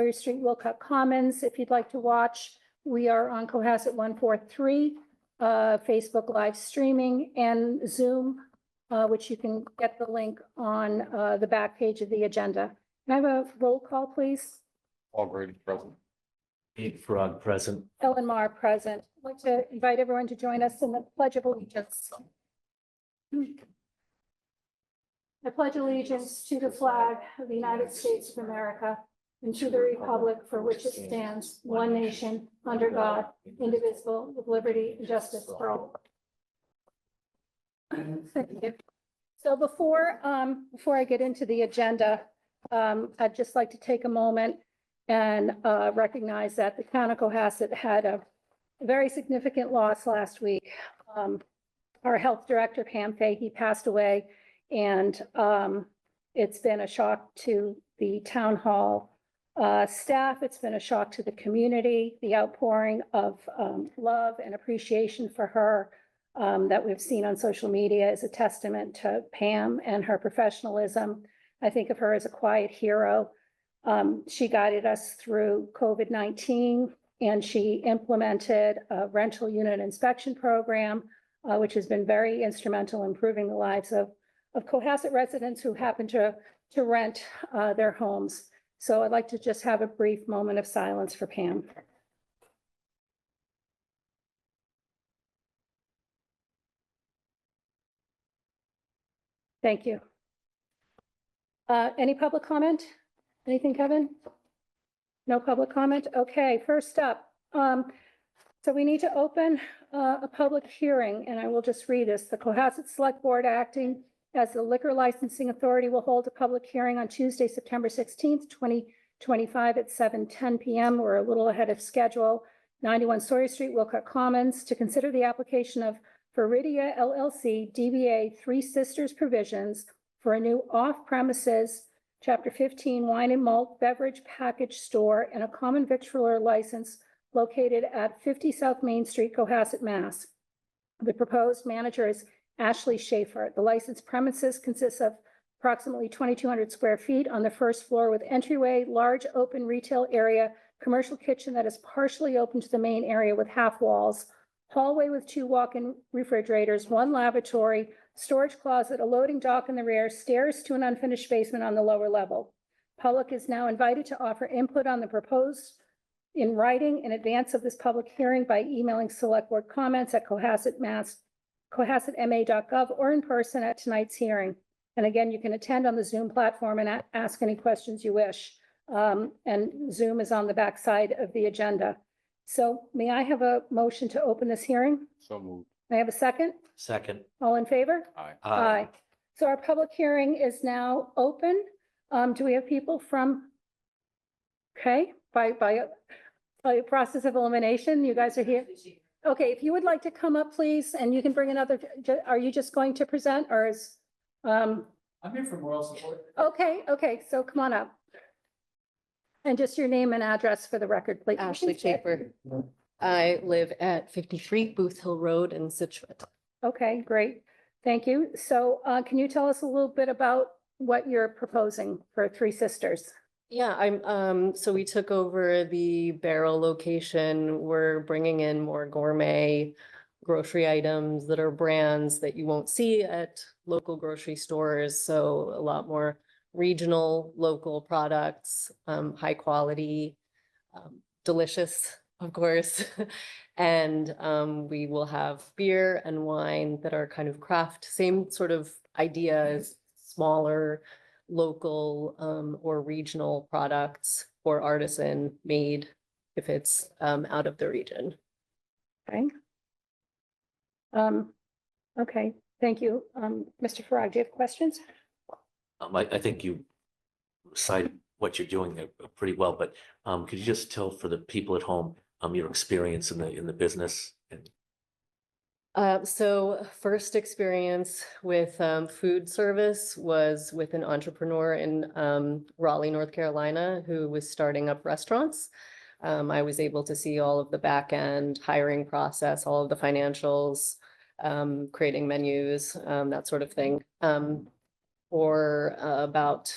Sawyer Street, Wilcott Commons. If you'd like to watch, we are on Cohasset 143, Facebook live streaming, and Zoom, which you can get the link on the back page of the agenda. Can I have a roll call, please? All Grady present. Big Frog present. Ellen Mar present. I'd like to invite everyone to join us in the Pledge of Allegiance. I pledge allegiance to the flag of the United States of America and to the republic for which it stands, one nation, under God, indivisible, with liberty and justice for all. Thank you. So before I get into the agenda, I'd just like to take a moment and recognize that the town of Cohasset had a very significant loss last week. Our health director, Pam Fahey, passed away, and it's been a shock to the town hall staff. It's been a shock to the community. The outpouring of love and appreciation for her that we've seen on social media is a testament to Pam and her professionalism. I think of her as a quiet hero. She guided us through COVID-19, and she implemented a rental unit inspection program, which has been very instrumental in improving the lives of Cohasset residents who happen to rent their homes. So I'd like to just have a brief moment of silence for Pam. Thank you. Any public comment? Anything, Kevin? No public comment? Okay, first up. So we need to open a public hearing, and I will just read this. The Cohasset Select Board, acting as the liquor licensing authority, will hold a public hearing on Tuesday, September 16th, 2025 at 7:10 p.m. We're a little ahead of schedule. 91 Sawyer Street, Wilcott Commons, to consider the application of Viridia LLC DBA Three Sisters provisions for a new off-premises Chapter 15 wine and malt beverage package store and a common victualler license located at 50 South Main Street, Cohasset, Mass. The proposed manager is Ashley Schaefer. The licensed premises consists of approximately 2,200 square feet on the first floor with entryway, large open retail area, commercial kitchen that is partially open to the main area with half walls, hallway with 2 walk-in refrigerators, 1 lavatory, storage closet, a loading dock in the rear, stairs to an unfinished basement on the lower level. Public is now invited to offer input on the proposed in writing in advance of this public hearing by emailing select board comments at cohassetma.gov or in person at tonight's hearing. And again, you can attend on the Zoom platform and ask any questions you wish. And Zoom is on the back side of the agenda. So may I have a motion to open this hearing? So moved. May I have a second? Second. All in favor? Aye. Aye. So our public hearing is now open. Do we have people from? Okay, by a process of elimination, you guys are here. Okay, if you would like to come up, please, and you can bring another, are you just going to present or is? I'm here for moral support. Okay, so come on up. And just your name and address for the record, please. Ashley Schaefer. I live at 53 Booth Hill Road in Situate. Okay, great. Thank you. So can you tell us a little bit about what you're proposing for Three Sisters? Yeah, so we took over the Barrel location. We're bringing in more gourmet grocery items that are brands that you won't see at local grocery stores. So a lot more regional, local products, high quality, delicious, of course. And we will have beer and wine that are kind of craft, same sort of idea as smaller, local or regional products or artisan made if it's out of the region. Okay. Okay, thank you. Mr. Farag, do you have questions? I think you cited what you're doing there pretty well, but could you just tell for the people at home your experience in the business? So first experience with food service was with an entrepreneur in Raleigh, North Carolina, who was starting up restaurants. I was able to see all of the back end hiring process, all of the financials, creating menus, that sort of thing. For about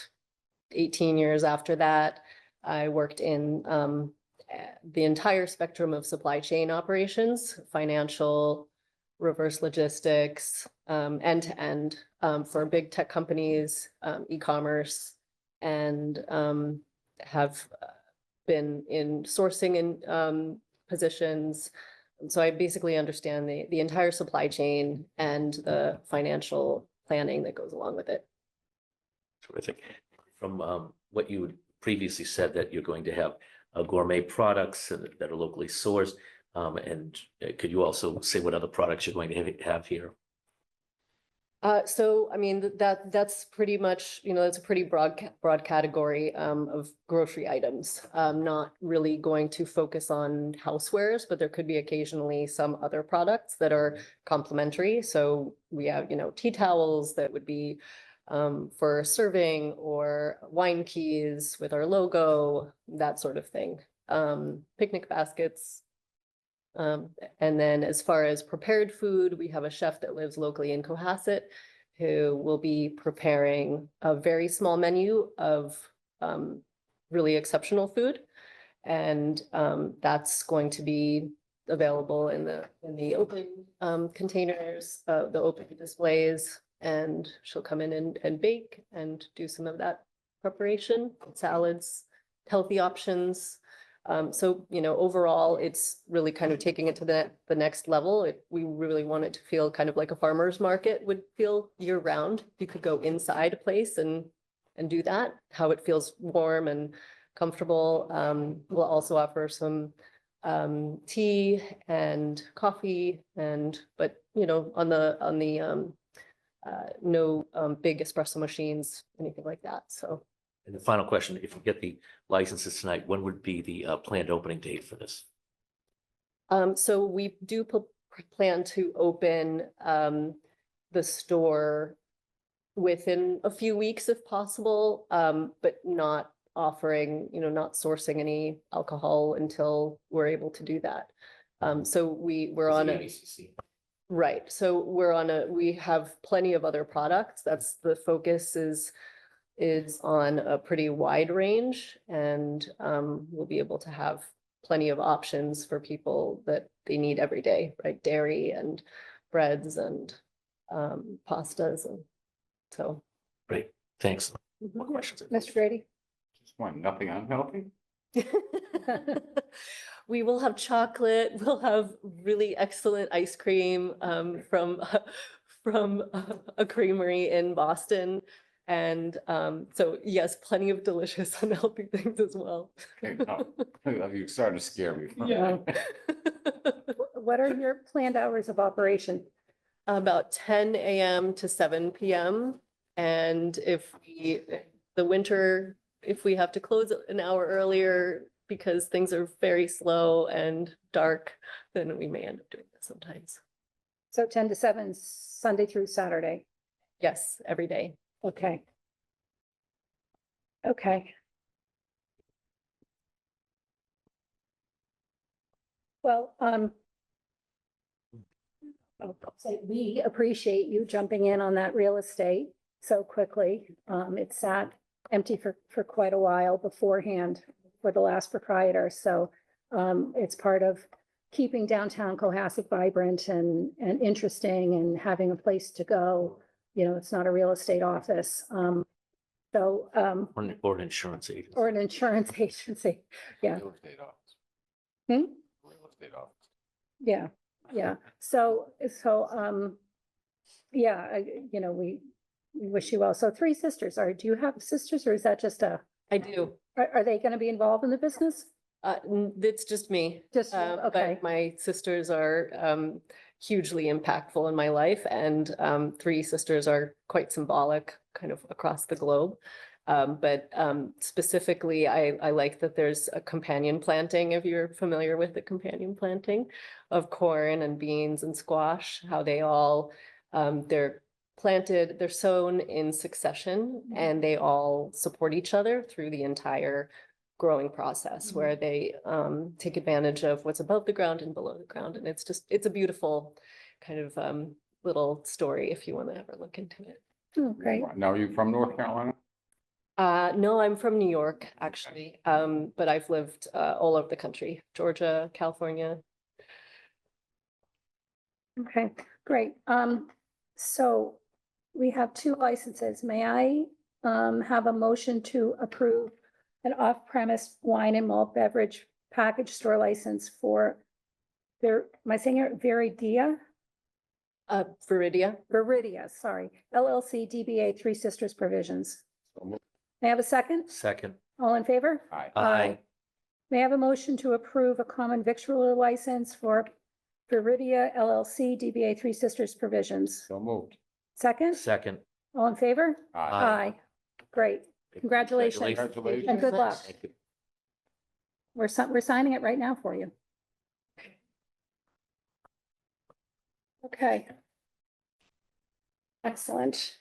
18 years after that, I worked in the entire spectrum of supply chain operations, financial, reverse logistics, end to end, for big tech companies, e-commerce, and have been in sourcing and positions. So I basically understand the entire supply chain and the financial planning that goes along with it. Terrific. From what you previously said, that you're going to have gourmet products that are locally sourced. And could you also say what other products you're going to have here? So, I mean, that's pretty much, that's a pretty broad category of grocery items. Not really going to focus on housewares, but there could be occasionally some other products that are complementary. So we have, tea towels that would be for serving, or wine keys with our logo, that sort of thing. Picnic baskets. And then as far as prepared food, we have a chef that lives locally in Cohasset who will be preparing a very small menu of really exceptional food. And that's going to be available in the open containers, the open displays, and she'll come in and bake and do some of that preparation, salads, healthy options. So, overall, it's really kind of taking it to the next level. We really want it to feel kind of like a farmer's market would feel year round. You could go inside a place and do that, how it feels warm and comfortable. We'll also offer some tea and coffee, but on the no big espresso machines, anything like that. So. And the final question, if you get the licenses tonight, when would be the planned opening date for this? So we do plan to open the store within a few weeks if possible, but not offering, not sourcing any alcohol until we're able to do that. So we're on a, right. So we have plenty of other products. That's the focus is on a pretty wide range, and we'll be able to have plenty of options for people that they need every day, right? Dairy and breads and pastas, and so. Great, thanks. More questions? Mr. Grady? Just want nothing unhealthy. We will have chocolate, we'll have really excellent ice cream from a creamery in Boston. And so, yes, plenty of delicious unhealthy things as well. Okay, you're starting to scare me. Yeah. What are your planned hours of operation? About 10 a.m. to 7 p.m. And if we have to close an hour earlier because things are very slow and dark, then we may end up doing that sometimes. So 10 to 7, Sunday through Saturday. Yes, every day. Okay. Okay. Well, I'll say we appreciate you jumping in on that real estate so quickly. It sat empty for quite a while beforehand for the last proprietor. So it's part of keeping downtown Cohasset vibrant and interesting and having a place to go. It's not a real estate office. Or Or an insurance agent. or an insurance agency. Yeah. Real estate office. Hmm? Real estate office. Yeah. Yeah. So, yeah, we wish you well. So 3 sisters do you have sisters, or is that just I do. are they going to be involved in the business? It's just me. Just, you? But Okay. my sisters are hugely impactful in my life, and 3 sisters are quite symbolic kind of across the globe. But specifically, I like that there's a companion planting, if you're familiar with the companion planting of corn and beans and squash, how they all, they're sown in succession, and they all support each other through the entire growing process, where they take advantage of what's above the ground and below the ground. And it's a beautiful kind of little story if you want to ever look into it. Oh, great. Now, are you from North Carolina? No, I'm from New York, actually, but I've lived all over the country, Georgia, California. Okay, great. So we have two licenses. May I have a motion to approve an off-premise wine and malt beverage package store license for am I saying it, Viridia? Viridia. Viridia, sorry, LLC DBA Three Sisters Provisions. So moved. May I have a second? Second. All in favor? Aye. Aye. May I have a motion to approve a common victualler license for Viridia LLC DBA Three Sisters Provisions? So moved. Second? Second. All in favor? Aye. Great. Congratulations. Congratulations. And good luck. Thank you. We're signing it right now for you. Okay. Excellent.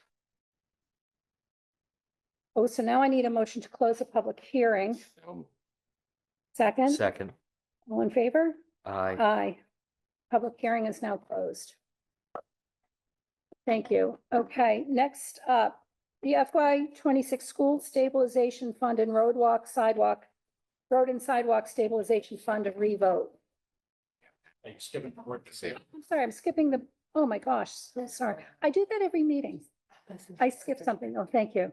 Oh, so now I need a motion to close the public hearing. So Second? Second. All in favor? Aye. Aye. Public hearing is now closed. Thank you. Okay, next up, the FY 26 School Stabilization Fund and Road and Sidewalk Stabilization Fund, a revote. see. I'm sorry, I'm skipping oh my gosh, so sorry. I do that every meeting. I skipped something. Oh, thank you.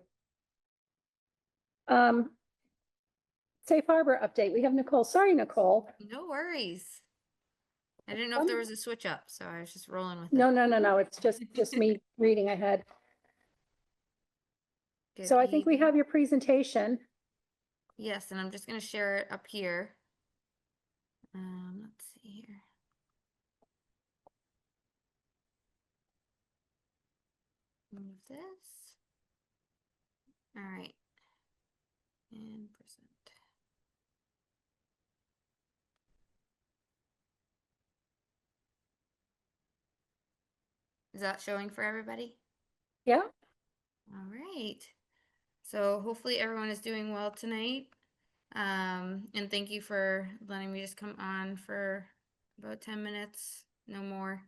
Safe Harbor update. We have Nicole. Sorry, Nicole. No worries. I didn't know if there was a switch up, so I was just rolling with No, it. no. It's just me reading ahead. Good So I think we evening. have your presentation. Yes, and I'm just gonna share it up here. Let's see here. Move this. All right. And present. Is that showing for everybody? Yeah? All right. So hopefully everyone is doing well tonight. And thank you for letting me just come on for about 10 minutes, no more.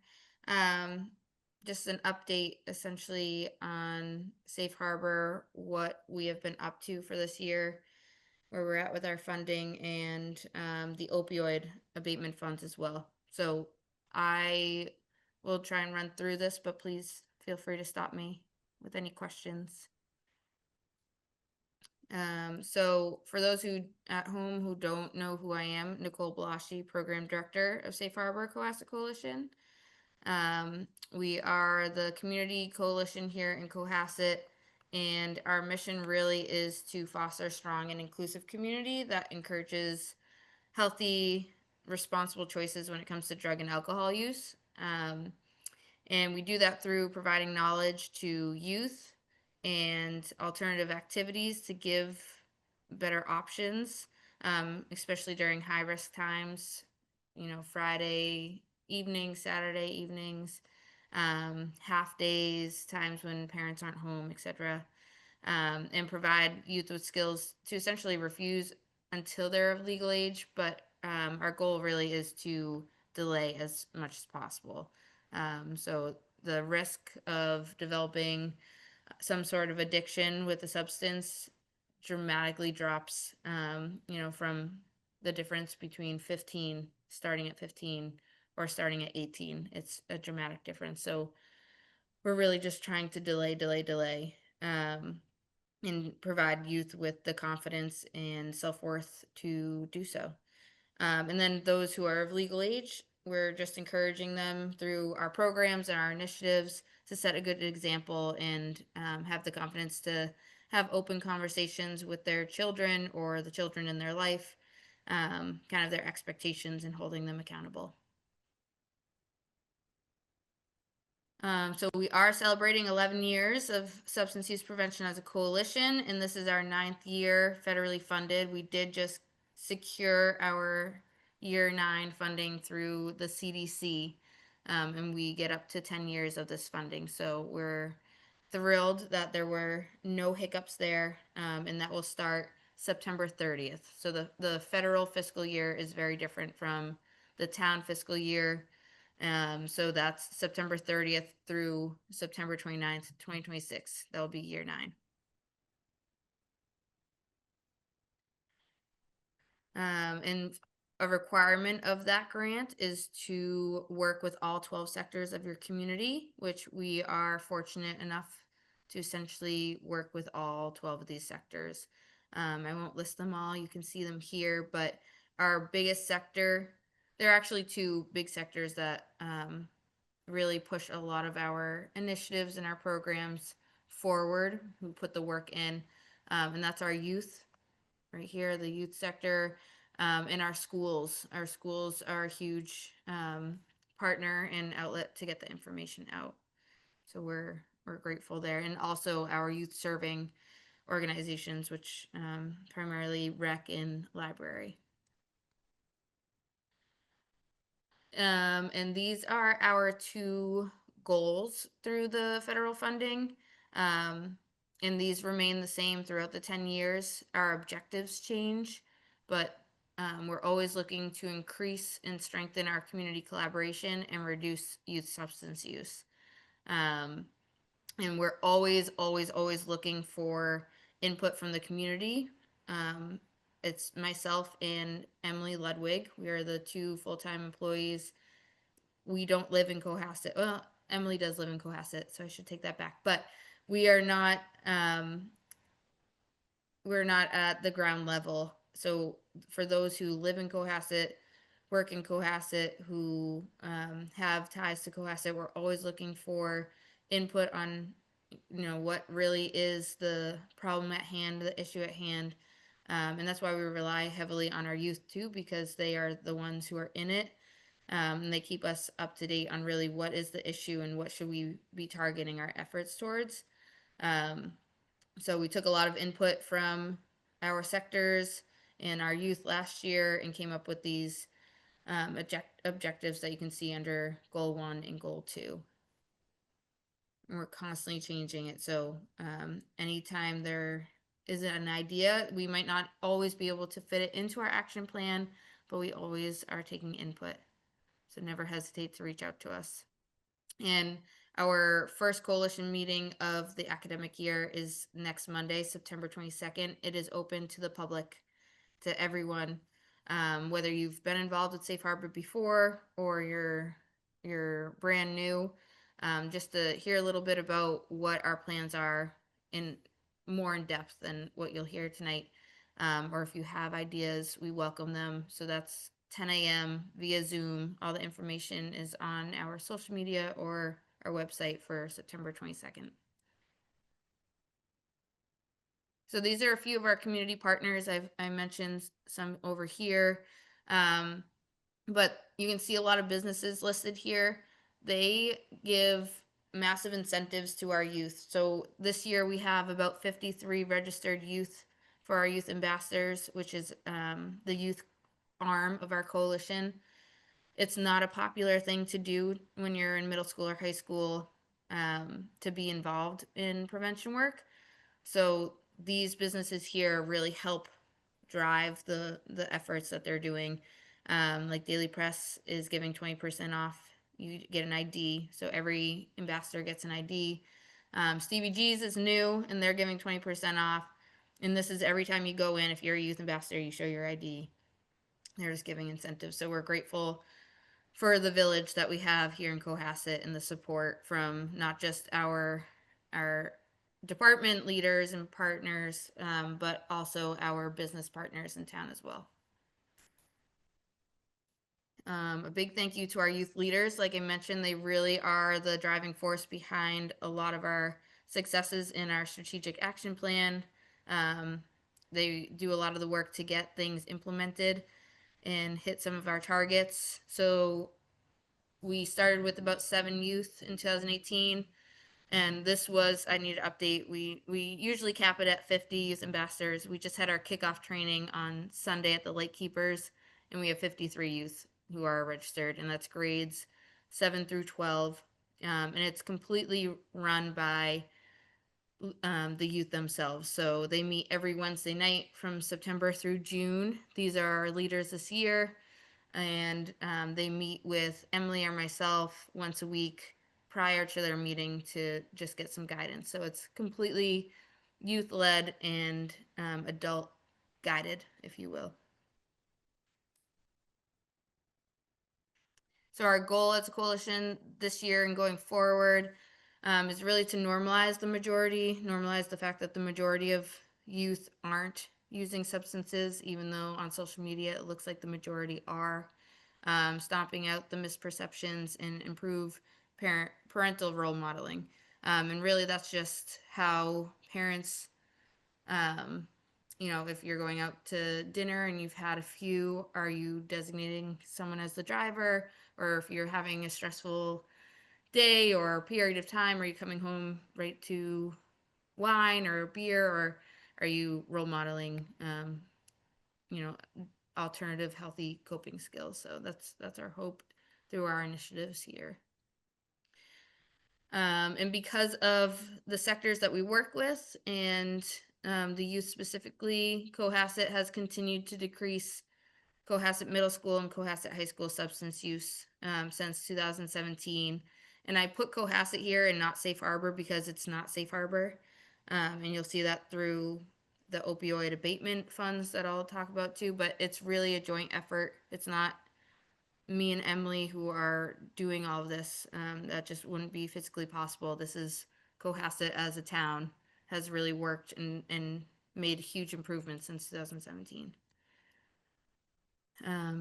Just an update essentially on Safe Harbor, what we have been up to for this year, where we're at with our funding, and the opioid abatement funds as well. So I will try and run through this, but please feel free to stop me with any questions. So for those who at home who don't know who I am, Nicole Blaschi, Program Director of Safe Harbor Cohasset Coalition. We are the community coalition here in Cohasset, and our mission really is to foster a strong and inclusive community that encourages healthy, responsible choices when it comes to drug and alcohol use. And we do that through providing knowledge to youth and alternative activities to give better options, especially during high risk times, Friday evenings, Saturday evenings, half days, times when parents aren't home, etc. And provide youth with skills to essentially refuse until they're of legal age. But our goal really is to delay as much as possible. So the risk of developing some sort of addiction with a substance dramatically drops, from the difference between starting at 15 or starting at 18. It's a dramatic difference. So we're really just trying to delay, and provide youth with the confidence and self-worth to do so. And then those who are of legal age, we're just encouraging them through our programs and our initiatives to set a good example and have the confidence to have open conversations with their children or the children in their life, kind of their expectations and holding them accountable. So we are celebrating 11 years of substance use prevention as a coalition, and this is our 9th year federally funded. We did just secure our year 9 funding through the CDC, and we get up to 10 years of this funding. So we're thrilled that there were no hiccups there, and that will start September 30th. So the federal fiscal year is very different from the town fiscal year. So that's September 30th through September 29th, 2026. That will be year 9. And a requirement of that grant is to work with all 12 sectors of your community, which we are fortunate enough to essentially work with all 12 of these sectors. I won't list them all, you can see them here, but our biggest sector, there are actually two big sectors that really push a lot of our initiatives and our programs forward, who put the work in, and that's our youth right here, the youth sector, and our schools. Our schools are a huge partner and outlet to get the information out. So we're grateful there, and also our youth serving organizations, which primarily rec and library. And these are our two goals through the federal funding. And these remain the same throughout the 10 years. Our objectives change, but we're always looking to increase and strengthen our community collaboration and reduce youth substance use. And we're always looking for input from the community. It's myself and Emily Ludwig. We are the two full-time employees. We don't live in Cohasset. Well, Emily does live in Cohasset, so I should take that back. But we are not we're not at the ground level. So for those who live in Cohasset, work in Cohasset, who have ties to Cohasset, we're always looking for input on, what really is the problem at hand, the issue at hand. And that's why we rely heavily on our youth too, because they are the ones who are in it. And they keep us up to date on really what is the issue and what should we be targeting our efforts towards. So we took a lot of input from our sectors and our youth last year and came up with these objectives that you can see under goal 1 and goal 2. And we're constantly changing it. So anytime there is an idea, we might not always be able to fit it into our action plan, but we always are taking input. So never hesitate to reach out to us. And our first coalition meeting of the academic year is next Monday, September 22nd. It is open to the public, to everyone, whether you've been involved with Safe Harbor before or you're brand new, just to hear a little bit about what our plans are in more in depth than what you'll hear tonight. Or if you have ideas, we welcome them. So that's 10 a.m. via Zoom. All the information is on our social media or our website for September 22nd. So these are a few of our community partners. I mentioned some over here, but you can see a lot of businesses listed here. They give massive incentives to our youth. So this year we have about 53 registered youth for our youth ambassadors, which is the youth arm of our coalition. It's not a popular thing to do when you're in middle school or high school, to be involved in prevention work. So these businesses here really help drive the efforts that they're doing. Like Daily Press is giving 20% off. You get an ID, so every ambassador gets an ID. Stevie G's is new, and they're giving 20% off. And this is every time you go in, if you're a youth ambassador, you show your ID. They're just giving incentives. So we're grateful for the village that we have here in Cohasset and the support from not just our department leaders and partners, but also our business partners in town as well. A big thank you to our youth leaders. Like I mentioned, they really are the driving force behind a lot of our successes in our strategic action plan. They do a lot of the work to get things implemented and hit some of our targets. So we started with about 7 youth in 2018. And this was, I need to update, we usually cap it at 50 youth ambassadors. We just had our kickoff training on Sunday at the Lake Keepers, and we have 53 youth who are registered, and that's grades 7 through 12. And it's completely run by the youth themselves. So they meet every Wednesday night from September through June. These are our leaders this year. And they meet with Emily or myself once a week prior to their meeting to just get some guidance. So it's completely youth-led and adult guided, if you will. So our goal as a coalition this year and going forward is really to normalize the fact that the majority of youth aren't using substances, even though on social media it looks like the majority are. Stomping out the misperceptions and improve parental role modeling. And really that's just how parents, if you're going out to dinner and you've had a few, are you designating someone as the driver? Or if you're having a stressful day or period of time, are you coming home right to wine or beer, or are you role modeling, alternative healthy coping skills? So that's our hope through our initiatives here. And because of the sectors that we work with and the youth specifically, Cohasset has continued to decrease Cohasset Middle School and Cohasset High School substance use since 2017. And I put Cohasset here and not Safe Harbor because it's not Safe Harbor. And you'll see that through the opioid abatement funds that I'll talk about too, but it's really a joint effort. It's not me and Emily who are doing all of this. That just wouldn't be physically possible. This is Cohasset as a town has really worked and made huge improvements since 2017.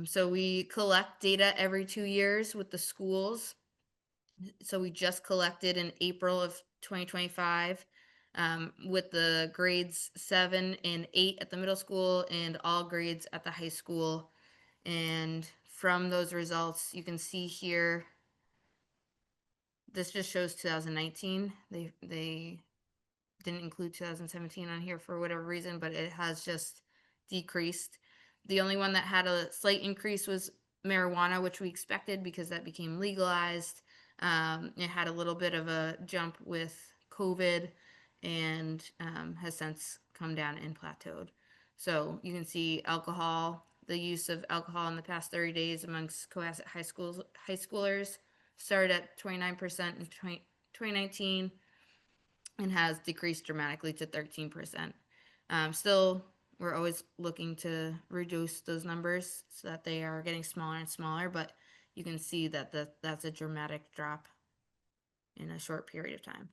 So we collect data every 2 years with the schools. So we just collected in April of 2025 with the grades 7 and 8 at the middle school and all grades at the high school. And from those results, you can see here, this just shows 2019. They didn't include 2017 on here for whatever reason, but it has just decreased. The only one that had a slight increase was marijuana, which we expected because that became legalized. It had a little bit of a jump with COVID and has since come down and plateaued. So you can see alcohol, the use of alcohol in the past 30 days amongst Cohasset high schoolers started at 29% in 2019 and has decreased dramatically to 13%. Still, we're always looking to reduce those numbers so that they are getting smaller and smaller, but you can see that that's a dramatic drop in a short period of time.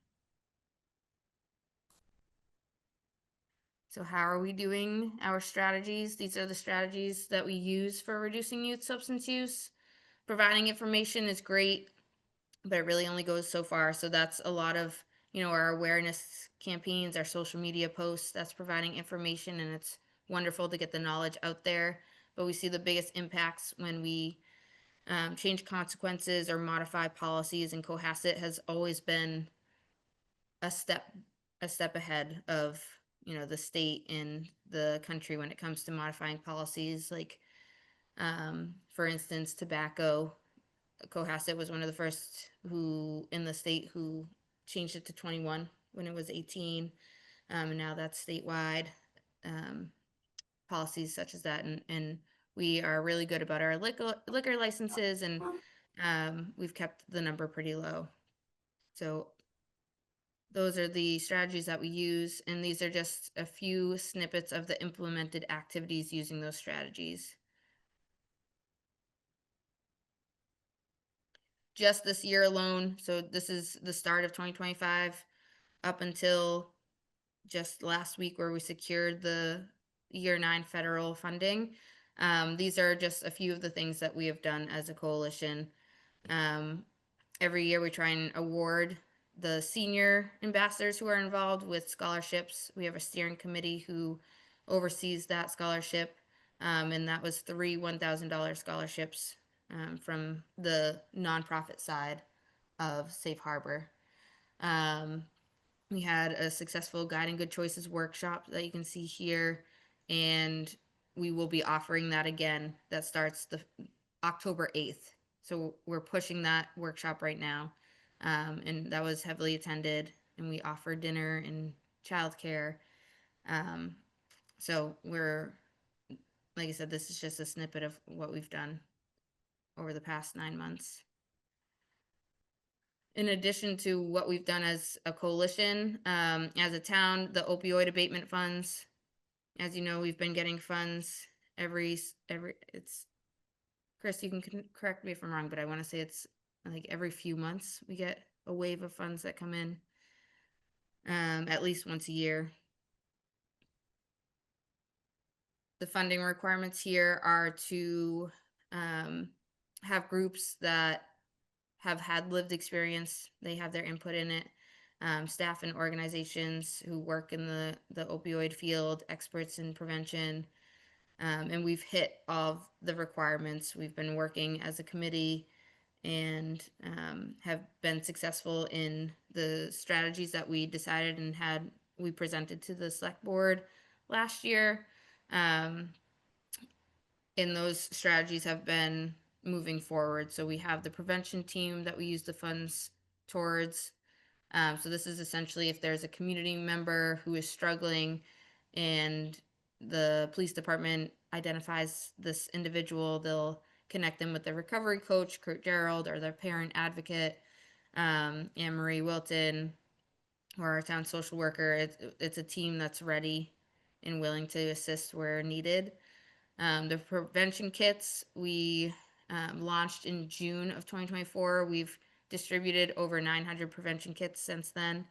So how are we doing our strategies? These are the strategies that we use for reducing youth substance use. Providing information is great, but it really only goes so far. So that's a lot of, our awareness campaigns, our social media posts, that's providing information, and it's wonderful to get the knowledge out there. But we see the biggest impacts when we change consequences or modify policies, and Cohasset has always been a step ahead of the state and the country when it comes to modifying policies. Like for instance, tobacco. Cohasset was one of the first who in the state who changed it to 21 when it was 18, and now that's statewide. Policies such as that, and we are really good about our liquor licenses, and we've kept the number pretty low. So those are the strategies that we use, and these are just a few snippets of the implemented activities using those strategies. Just this year alone, so this is the start of 2025 up until just last week where we secured the year 9 federal funding. These are just a few of the things that we have done as a coalition. Every year we try and award the senior ambassadors who are involved with scholarships. We have a steering committee who oversees that scholarship, and that was 3 $1,000 scholarships from the nonprofit side of Safe Harbor. We had a successful Guiding Good Choices workshop that you can see here, and we will be offering that again. That starts the October 8th. So we're pushing that workshop right now. And that was heavily attended, and we offer dinner and childcare. So we're, like I said, this is just a snippet of what we've done over the past 9 months. In addition to what we've done as a coalition, as a town, the opioid abatement funds, as you know, we've been getting funds every it's Chris, you can correct me if I'm wrong, but I want to say it's like every few months we get a wave of funds that come in, at least once a year. The funding requirements here are to have groups that have had lived experience, they have their input in it, staff and organizations who work in the opioid field, experts in prevention, and we've hit all of the requirements. We've been working as a committee and have been successful in the strategies that we decided and we presented to the select board last year. And those strategies have been moving forward. So we have the prevention team that we use the funds towards. So this is essentially if there's a community member who is struggling and the police department identifies this individual, they'll connect them with the recovery coach, Kurt Gerald, or their parent advocate, Anne Marie Wilton, or our town social worker. It's a team that's ready and willing to assist where needed. The prevention kits we launched in June of 2024. We've distributed over 900 prevention kits since then.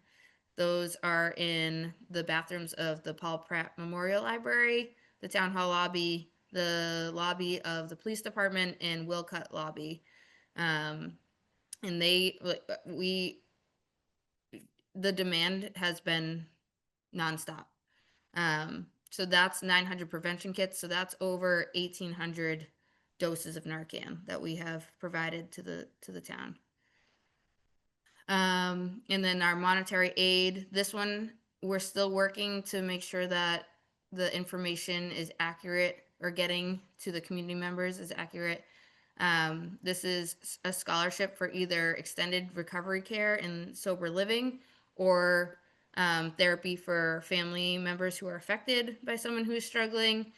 Those are in the bathrooms of the Paul Pratt Memorial Library, the Town Hall lobby, the lobby of the police department, and Wilcott lobby. And the demand has been nonstop. So that's 900 prevention kits. So that's over 1,800 doses of Narcan that we have provided to the town. And then our monetary aid, this one, we're still working to make sure that the information is accurate, or getting to the community members is accurate. This is a scholarship for either extended recovery care and sober living, or therapy for family members who are affected by someone who is struggling.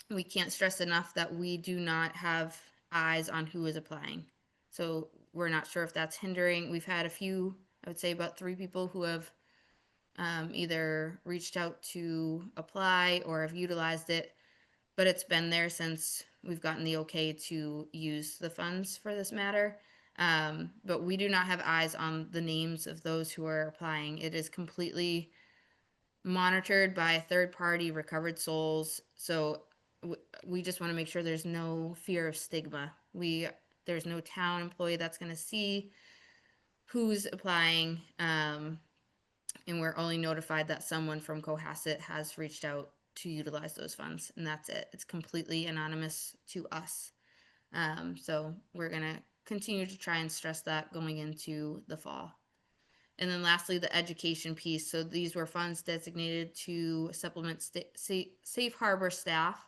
We can't stress enough that we do not have eyes on who is applying. So we're not sure if that's hindering. We've had a few, I would say about 3 people who have either reached out to apply or have utilized it, but it's been there since we've gotten the okay to use the funds for this matter. But we do not have eyes on the names of those who are applying. It is completely monitored by third-party recovered souls. So we just want to make sure there's no fear of stigma. There's no town employee that's going to see who's applying, and we're only notified that someone from Cohasset has reached out to utilize those funds, and that's it. It's completely anonymous to us. So we're going to continue to try and stress that going into the fall. And then lastly, the education piece. So these were funds designated to supplement safe harbor staff.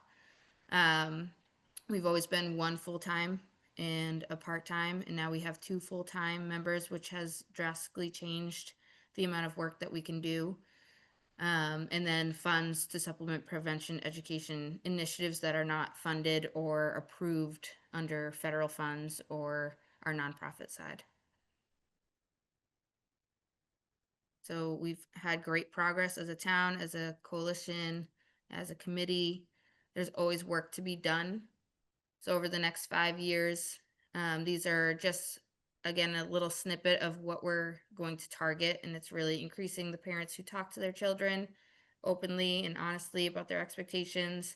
We've always been 1 full-time and a part-time, and now we have 2 full-time members, which has drastically changed the amount of work that we can do. And then funds to supplement prevention education initiatives that are not funded or approved under federal funds or our nonprofit side. So we've had great progress as a town, as a coalition, as a committee. There's always work to be done. So over the next 5 years, these are just, again, a little snippet of what we're going to target, and it's really increasing the parents who talk to their children openly and honestly about their expectations,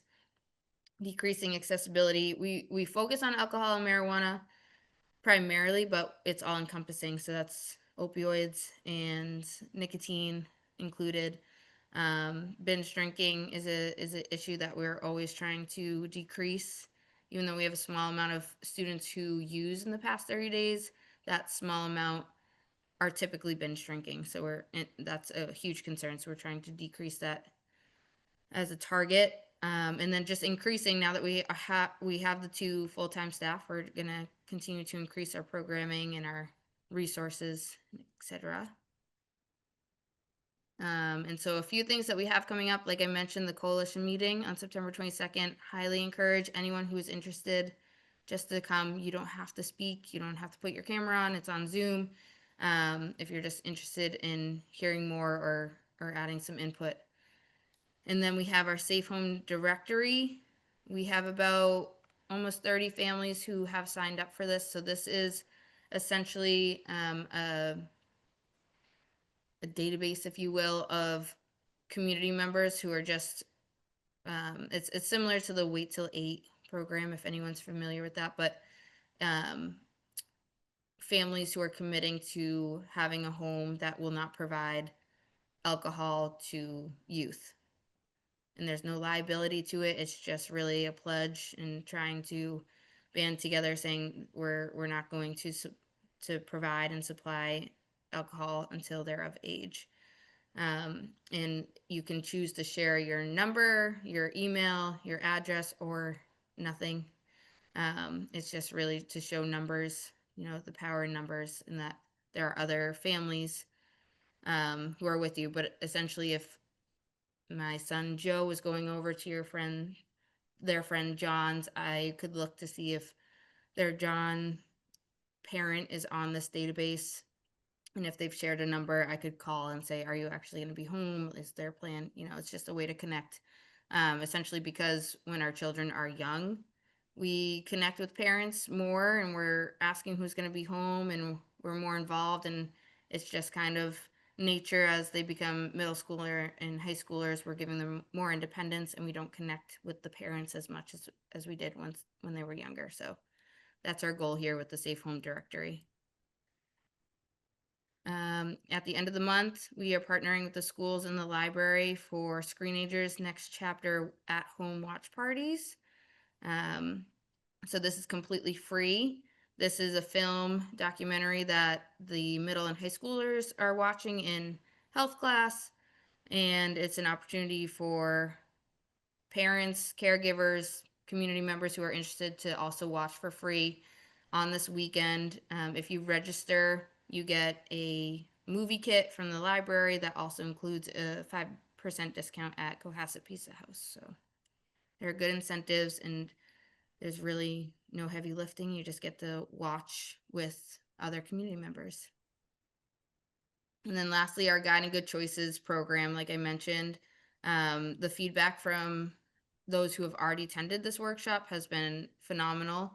decreasing accessibility. We focus on alcohol and marijuana primarily, but it's all encompassing. So that's opioids and nicotine included. Binge drinking is an issue that we're always trying to decrease. Even though we have a small amount of students who use in the past 30 days, that small amount are typically binge drinking. So that's a huge concern. So we're trying to decrease that as a target. And then just increasing, now that we have the 2 full-time staff, we're going to continue to increase our programming and our resources, etc. And so a few things that we have coming up, like I mentioned, the coalition meeting on September 22nd. Highly encourage anyone who is interested just to come. You don't have to speak. You don't have to put your camera on. It's on Zoom. If you're just interested in hearing more or adding some input. And then we have our Safe Home Directory. We have about almost 30 families who have signed up for this. So this is essentially a database, if you will, of community members who are just, it's similar to the Wait Till 8 program, if anyone's familiar with that, but families who are committing to having a home that will not provide alcohol to youth. And there's no liability to it. It's just really a pledge and trying to band together saying we're not going to provide and supply alcohol until they're of age. And you can choose to share your number, your email, your address, or nothing. It's just really to show numbers, the power in numbers, and that there are other families who are with you. But essentially, if my son Joe was going over to their friend John's, I could look to see if their John parent is on this database. And if they've shared a number, I could call and say, are you actually going to be home? Is their plan? It's just a way to connect. Essentially, because when our children are young, we connect with parents more and we're asking who's going to be home and we're more involved. And it's just kind of nature as they become middle schooler and high schoolers. We're giving them more independence and we don't connect with the parents as much as we did when they were younger. So that's our goal here with the Safe Home Directory. At the end of the month, we are partnering with the schools and the library for Screenagers Next Chapter at-home watch parties. So this is completely free. This is a film documentary that the middle and high schoolers are watching in health class, and it's an opportunity for parents, caregivers, community members who are interested to also watch for free on this weekend. If you register, you get a movie kit from the library that also includes a 5% discount at Cohasset Pizza House. So there are good incentives and there's really no heavy lifting. You just get to watch with other community members. And then lastly, our Guiding Good Choices program, like I mentioned, the feedback from those who have already attended this workshop has been phenomenal.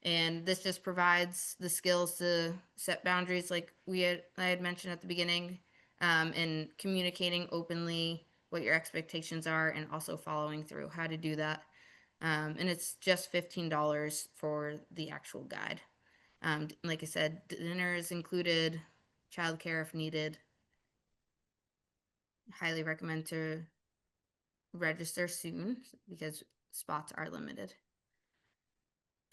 And this just provides the skills to set boundaries like I had mentioned at the beginning, and communicating openly what your expectations are and also following through how to do that. And it's just $15 for the actual guide. Like I said, dinner is included, childcare if needed. Highly recommend to register soon because spots are limited.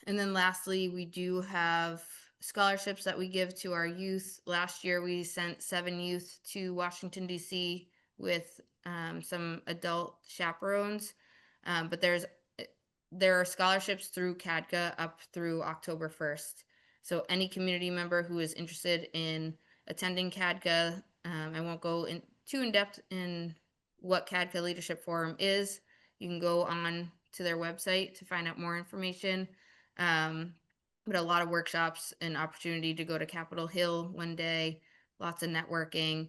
And then lastly, we do have scholarships that we give to our youth. Last year, we sent 7 youth to Washington, D.C. with some adult chaperones. But there are scholarships through CADCA up through October 1st. So any community member who is interested in attending CADCA, I won't go too in depth in what CADCA Leadership Forum is. You can go on to their website to find out more information. But a lot of workshops, an opportunity to go to Capitol Hill one day, lots of networking,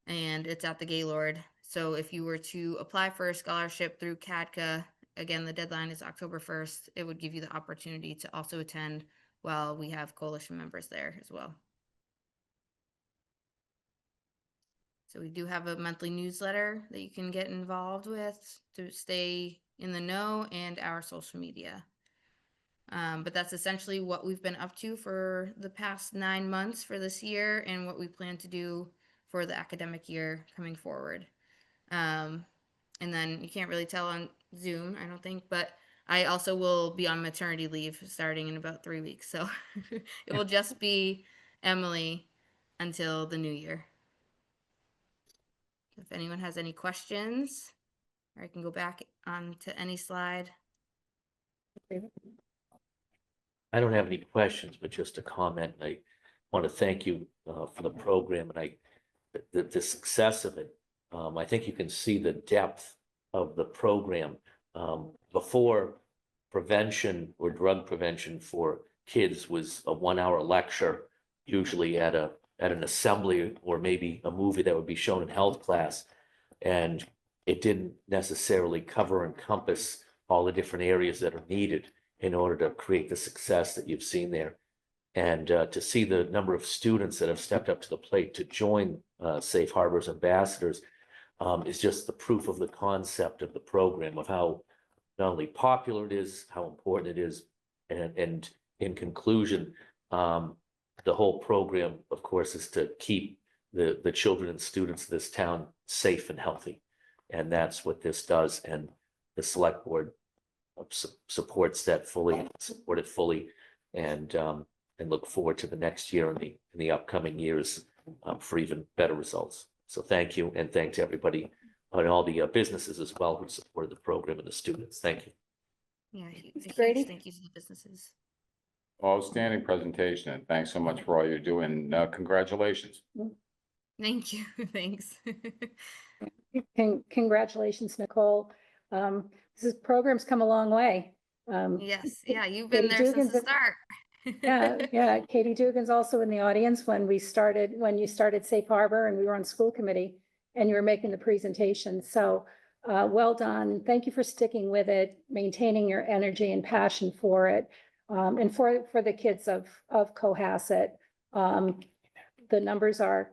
and it's at the Gaylord. So if you were to apply for a scholarship through CADCA, again, the deadline is October 1st. It would give you the opportunity to also attend while we have coalition members there as well. So we do have a monthly newsletter that you can get involved with to stay in the know, and our social media. But that's essentially what we've been up to for the past 9 months for this year and what we plan to do for the academic year coming forward. And then you can't really tell on Zoom, I don't think, but I also will be on maternity leave starting in about 3 weeks. So it will just be Emily until the new year. If anyone has any questions, or I can go back on to any slide. I don't have any questions, but just a comment. I want to thank you for the program and the success of it. I think you can see the depth of the program. Before, prevention or drug prevention for kids was a 1-hour lecture, usually at an assembly or maybe a movie that would be shown in health class. And it didn't necessarily cover or encompass all the different areas that are needed. in order to create the success that you've seen there. And to see the number of students that have stepped up to the plate to join Safe Harbors Ambassadors is just the proof of the concept of the program, of how not only popular it is, how important it is. And in conclusion, the whole program, of course, is to keep the children and students of this town safe and healthy. And that's what this does. And the select board supports that fully, support it fully, and look forward to the next year and the upcoming years for even better results. So thank you, and thanks to everybody and all the businesses as well who supported the program and the students. Thank you. Yeah, Grady? huge thank you to the businesses. Outstanding presentation, and thanks so much for all you're doing. Congratulations. Thank you. Thanks. Congratulations, Nicole. This program's come a long way. Yes, yeah, you've been Katie there since Dugan's the a- start. Yeah, Katie Dugan's also in the audience when you started Safe Harbor and we were on school committee and you were making the presentation. So well done. Thank you for sticking with it, maintaining your energy and passion for it. And for the kids of Cohasset. The numbers are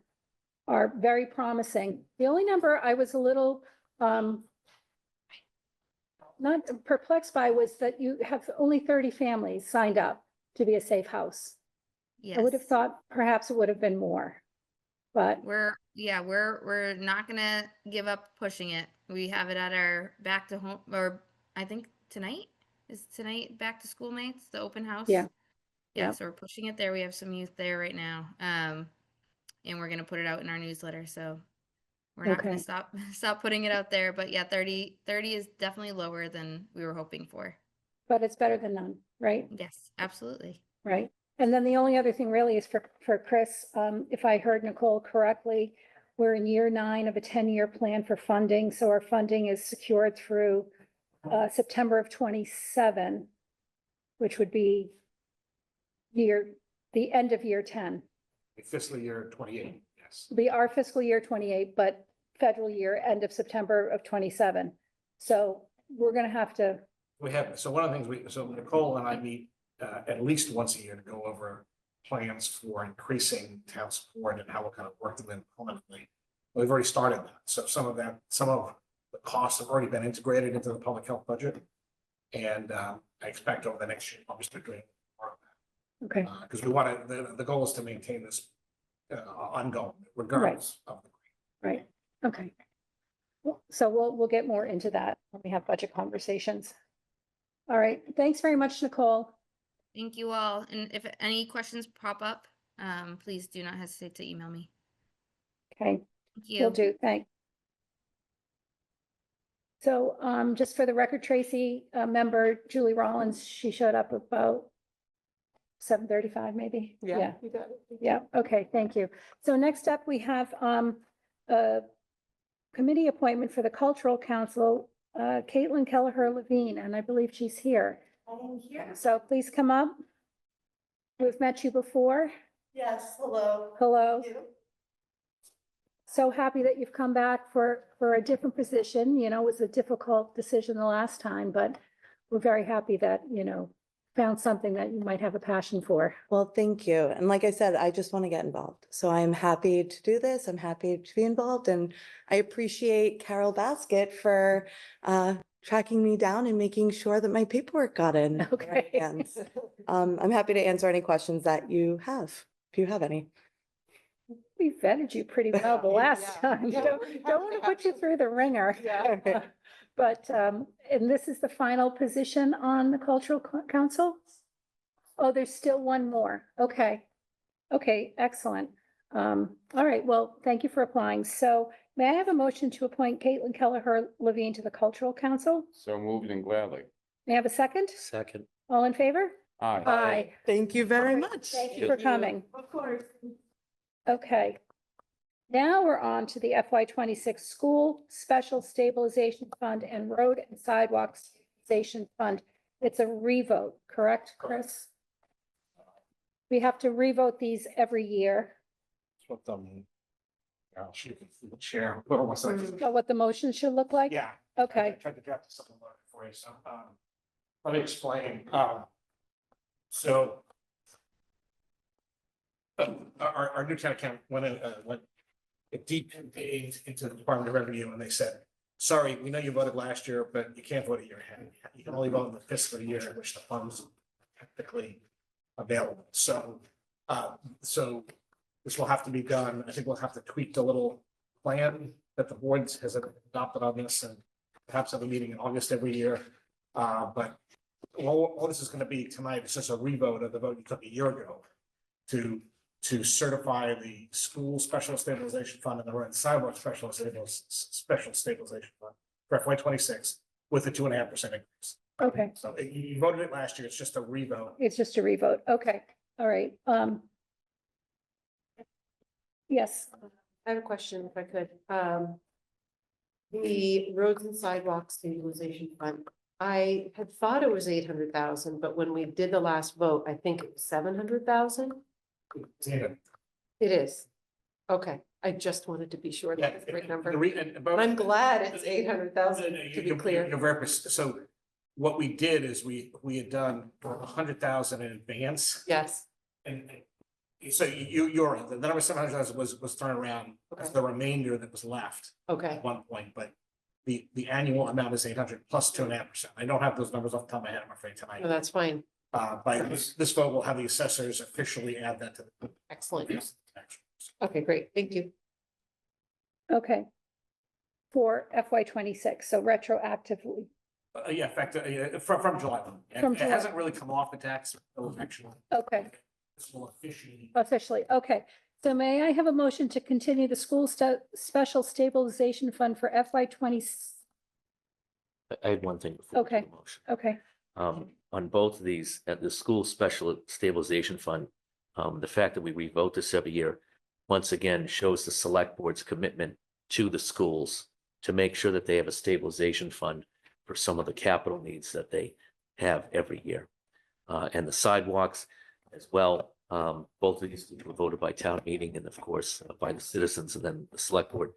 very promising. The only number I was a little not perplexed by was that you have only 30 families signed up to be a safe house. I would have Yes. thought perhaps it would have been more, but We're not gonna give up pushing it. We have it at our back to home, or I think tonight is tonight back to school nights, the open house. Yeah. Yeah, Yep. so we're pushing it there. We have some youth there right now. And we're gonna put it out in our newsletter. So we're not gonna Okay. stop putting it out there. But yeah, 30 is definitely lower than we were hoping for. it's better than none, right? Yes, absolutely. Right. And then the only other thing really is for Chris, if I heard Nicole correctly, we're in year 9 of a 10-year plan for funding. So our funding is secured through September of 27, which would be the end of year 10. Fiscal year 28, yes. Be our fiscal year 28, but federal year end of September of 27. So we're going to have to, We have, so one of the things so Nicole and I meet at least once a year to go over plans for increasing town support and how we're going to work them in permanently. We've already started that. So some of the costs have already been integrated into the public health budget. And I expect over the next year, I'll be doing more of that. okay, Because we want to, the goal is to maintain this ongoing regardless of the. right, okay. So we'll get more into that when we have budget conversations. All right, thanks very much, Nicole. Thank you all. And if any questions pop up, please do not hesitate to email me. Okay, Thank will you. do, thanks. So just for the record, Tracy, member Julie Rollins, she showed up about 7:35 maybe? Yeah. You got it. Yeah, okay, thank you. So next up, we have a committee appointment for the Cultural Council, Caitlin Kelleher Levine, and I believe she's here. I'm here. So please come up. We've met you before. Yes, hello. Hello. You? So happy that you've come back for a different position. You know, it was a difficult decision the last time, but we're very happy that, you know, found something that you might have a passion for. Well, thank you. And like I said, I just want to get involved. So I'm happy to do this. I'm happy to be involved. And I appreciate Carol Basket for tracking me down and making sure that my paperwork got in. the right Okay. hands. I'm happy to answer any questions that you have, if you have any. We vetted you pretty well the last Yeah. time. Yeah, Don't want to put you through the ringer. Yeah. But, and this is the final position on the Cultural Council? Oh, there's still one more. Okay. Okay, excellent. All right, well, thank you for applying. So may I have a motion to appoint Caitlin Kelleher Levine to the Cultural Council? So moved and gladly. May I have a second? Second. All in favor? Aye. Aye. Thank you very much. Thank you for coming. Of course. Okay. Now we're on to the FY 26 School Special Stabilization Fund and Road and Sidewalk Stabilization Fund. It's a revote, correct, Chris? We have to revote these every year. What I'll shoot the chair, a little more second. So what the motion should look like? Yeah. Okay, I tried to draft something for you, so, Let me explain. So our new town account went deep into the Department of Revenue, and they said, sorry, we know you voted last year, but you can't vote a year ahead. You can only vote in the fiscal year in which the funds are technically available. So this will have to be done. I think we'll have to tweak the little plan that the board has adopted on this, and perhaps have a meeting in August every year. But all this is going to be tonight is just a revote of the vote you took a year ago to certify the school special stabilization fund and the road and sidewalk special stabilization fund for FY 26 with a 2.5% increase. Okay, So you voted it last year. It's just a revote. it's just a revote. Okay, all right. Yes, I have a question if I could. The roads and sidewalk stabilization fund, I had thought it was 800,000, but when we did the last vote, I think it was 700,000. Yeah. It is. Okay, I just wanted to be sure that was the right number. And I'm glad it's 800,000 to be clear. So what we did is we had done 100,000 in advance, Yes, and so you're the number 700,000 was thrown around as the remainder that was left okay, at one point, but the annual amount is 800 plus 2.5%. I don't have those numbers off the top of my head, I'm afraid, tonight. no, that's fine. By this vote, we'll have the assessors officially add that to the. Excellent. Okay, great. Thank you. okay. For FY 26, so retroactively. Yeah, in fact, from July 1. From It July. hasn't really come off the tax bill, actually. Okay, This will officially. officially, okay. So may I have a motion to continue the school special stabilization fund for FY 20? I had one thing before. we do Okay. the motion. Okay, On both of these, at the school special stabilization fund, the fact that we revote this every year, once again, shows the select board's commitment to the schools to make sure that they have a stabilization fund for some of the capital needs that they have every year. And the sidewalks as well, both of these were voted by town meeting and of course by the citizens and then the select board.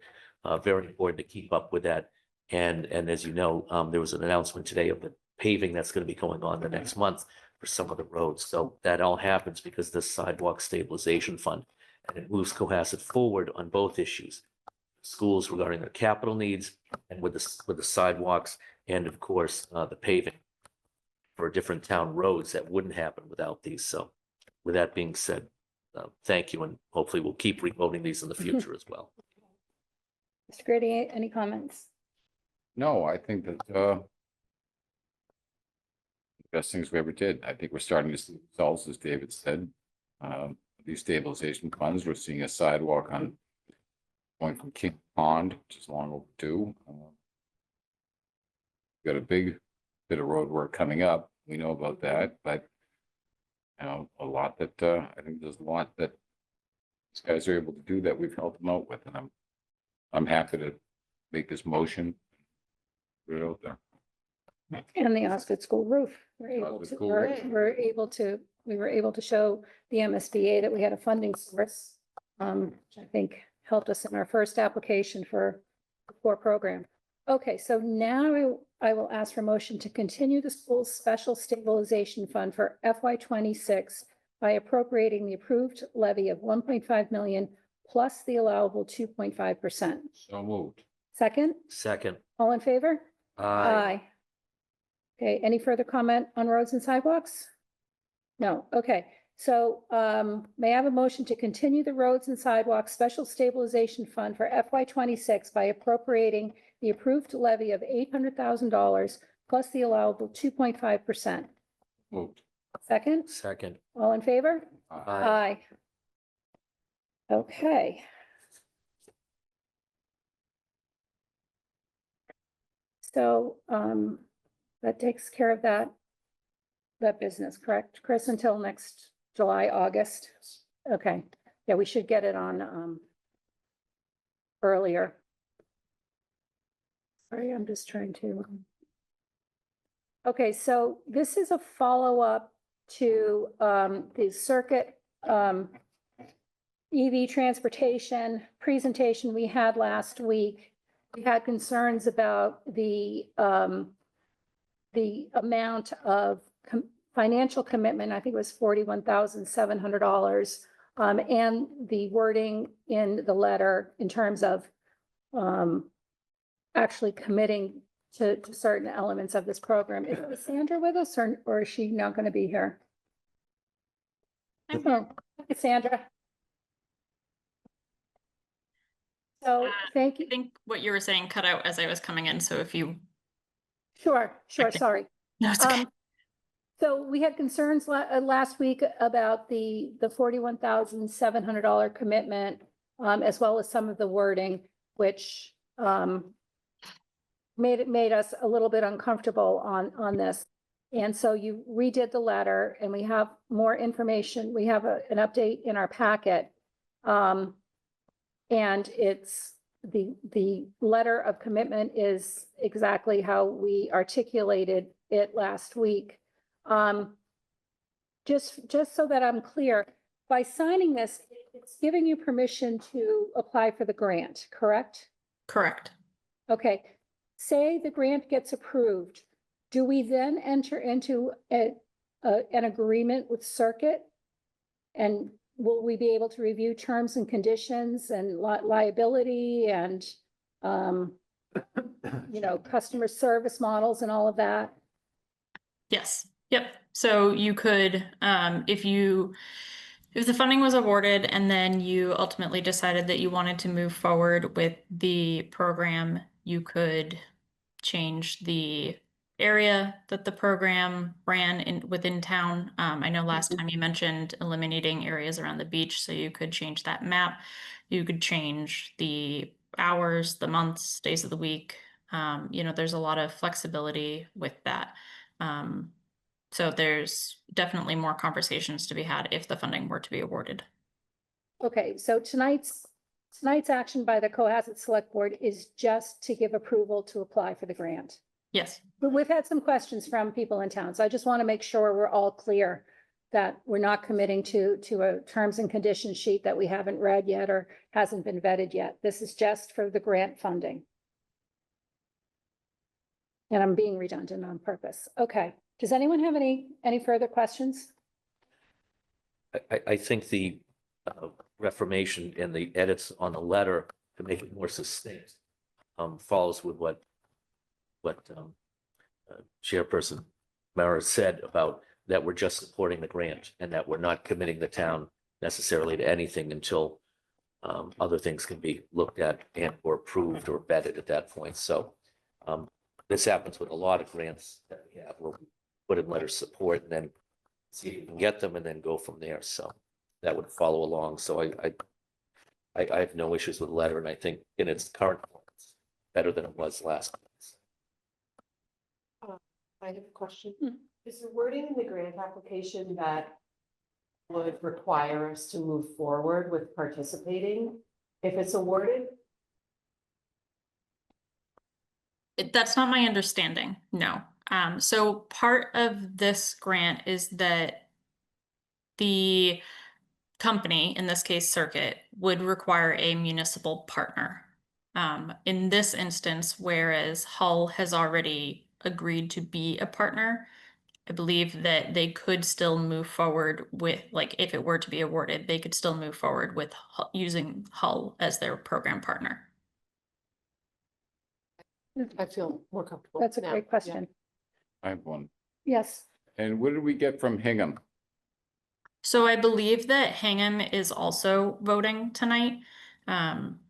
Very important to keep up with that. And as you know, there was an announcement today of the paving that's going to be going on the next month for some of the roads. So that all happens because this sidewalk stabilization fund, and it moves Cohasset forward on both issues. Schools regarding their capital needs and with the sidewalks and of course, the paving for different town roads that wouldn't happen without these. So with that being said, thank you, and hopefully we'll keep revoting these in the future as well. Mr. Grady, any comments? No, I think that, best things we ever did. I think we're starting to see results, as David said. These stabilization funds, we're seeing a sidewalk on going from King Pond, which is long overdue. Got a big bit of road work coming up. We know about that, but you know, a lot that, I think there's a lot that these guys are able to do that we've helped them out with, and I'm happy to make this motion. Put it out there. And the Osgood School roof. Osgood School roof. We were able to show the MSBA that we had a funding source, which I think helped us in our first application for the core program. Okay, so now I will ask for motion to continue the school's special stabilization fund for FY 26 by appropriating the approved levy of 1.5 million plus the allowable 2.5%. So moved. Second, Second. all in favor? Aye. Okay, any further comment on roads and sidewalks? No, okay. So may I have a motion to continue the roads and sidewalks special stabilization fund for FY 26 by appropriating the approved levy of $800,000 plus the allowable 2.5%. Moved. Second, Second. all in favor? Aye. Okay. So that takes care of that business, correct, Chris, until next July, August? Okay, yeah, we should get it on earlier. Sorry, I'm just trying to. Okay, so this is a follow-up to the circuit EV transportation presentation we had last week. We had concerns about the the amount of financial commitment, I think it was $41,700. And the wording in the letter in terms of actually committing to certain elements of this program. Is Sandra with us or is she not going to be here? Oh, okay, Sandra. So thank you. I think what you were saying cut out as I was coming in, so if you. Sure, Okay. sorry. No, it's okay. So we had concerns last week about the $41,700 commitment, as well as some of the wording, which made us a little bit uncomfortable on this. And so you redid the letter, and we have more information. We have an update in our packet. And it's the letter of commitment is exactly how we articulated it last week. Just so that I'm clear, by signing this, it's giving you permission to apply for the grant, correct? Correct. Okay, say the grant gets approved, do we then enter into an agreement with Circuit? And will we be able to review terms and conditions and liability and, customer service models and all of that? Yes. Yep. So you could, if the funding was awarded and then you ultimately decided that you wanted to move forward with the program, you could change the area that the program ran within town. I know last time you mentioned eliminating areas around the beach, so you could change that map. You could change the hours, the months, days of the week. There's a lot of flexibility with that. So there's definitely more conversations to be had if the funding were to be awarded. Okay, so tonight's action by the Cohasset Select Board is just to give approval to apply for the grant. Yes. But we've had some questions from people in town, so I just want to make sure we're all clear that we're not committing to a terms and conditions sheet that we haven't read yet or hasn't been vetted yet. This is just for the grant funding. And I'm being redundant on purpose. Okay. Does anyone have any further questions? I think the reformation and the edits on the letter to make it more succinct follows with what Chairperson Mara said about that we're just supporting the grant and that we're not committing the town necessarily to anything until other things can be looked at and or approved or vetted at that point. So this happens with a lot of grants that we have where we put in letter support and then see if we can get them and then go from there. So that would follow along. So I have no issues with the letter, and I think in its current form, it's better than it was last month. I have a question. Hmm. Is there wording in the grant application that would require us to move forward with participating if it's awarded? That's not my understanding, no. So part of this grant is that the company, in this case Circuit, would require a municipal partner. In this instance, whereas Hull has already agreed to be a partner, I believe that they could still move forward with, like, if it were to be awarded, they could still move forward with using Hull as their program partner. I feel more comfortable. That's a now. great question. I have one. Yes. And what did we get from Hingham? So I believe that Hingham is also voting tonight.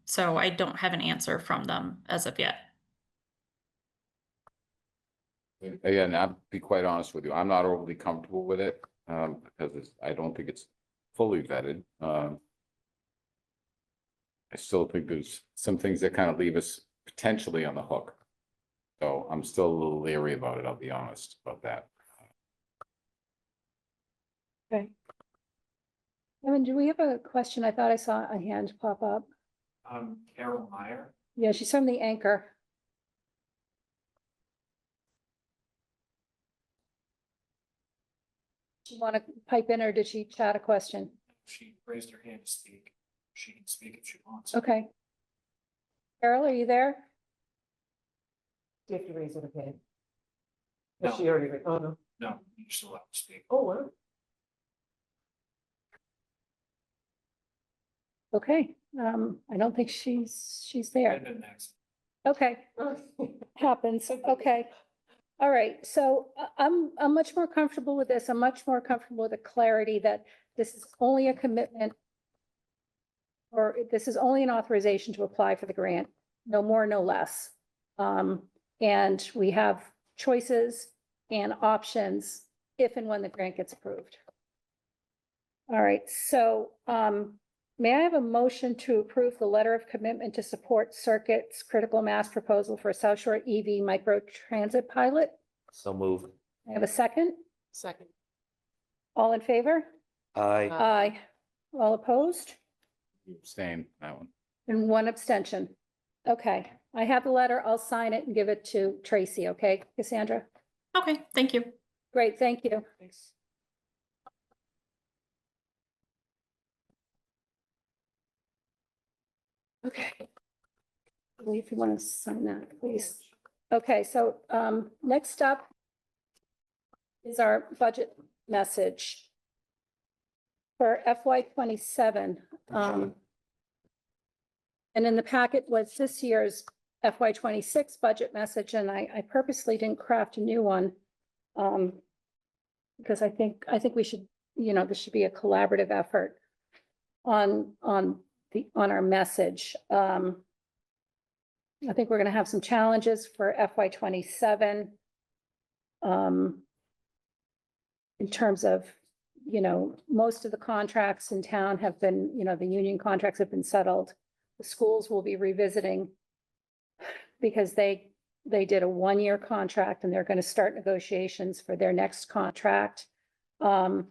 So I don't have an answer from them as of yet. Again, I'll be quite honest with you, I'm not overly comfortable with it, because I don't think it's fully vetted. I still think there's some things that kind of leave us potentially on the hook. So I'm still a little leery about it, I'll be honest about that. Okay. Evan, do we have a question? I thought I saw a hand pop up. Carol Meyer. Yeah, she's from the Anchor. Do you want to pipe in or did she chat a question? She raised her hand to speak. She can speak if she wants. Okay. Carol, are you there? Do you have to raise it again? Oh, she already, oh, no. No, you still have to speak. Oh, wow. Okay, I don't think she's there. And then next. Okay, happens, okay. All right, so I'm much more comfortable with this. I'm much more comfortable with the clarity that this is only a commitment, or this is only an authorization to apply for the grant, no more, no less. And we have choices and options if and when the grant gets approved. All right, so may I have a motion to approve the letter of commitment to support Circuit's critical mass proposal for a South Shore EV micro transit pilot? So move. I have a second. Second. All in favor? Aye. Aye. All opposed? You abstain that one. And one abstention. Okay, I have the letter. I'll sign it and give it to Tracy, okay, Cassandra? Okay, thank you. Great, thank you. Thanks. Okay. If you want to sign that, please. Okay, so next up is our budget message for FY 27. And in the packet was this year's FY 26 budget message, and I purposely didn't craft a new one. Because I think we should, this should be a collaborative effort on our message. I think we're gonna have some challenges for FY 27. In terms of, most of the contracts in town have been, the union contracts have been settled. The schools will be revisiting because they did a one-year contract and they're gonna start negotiations for their next contract. And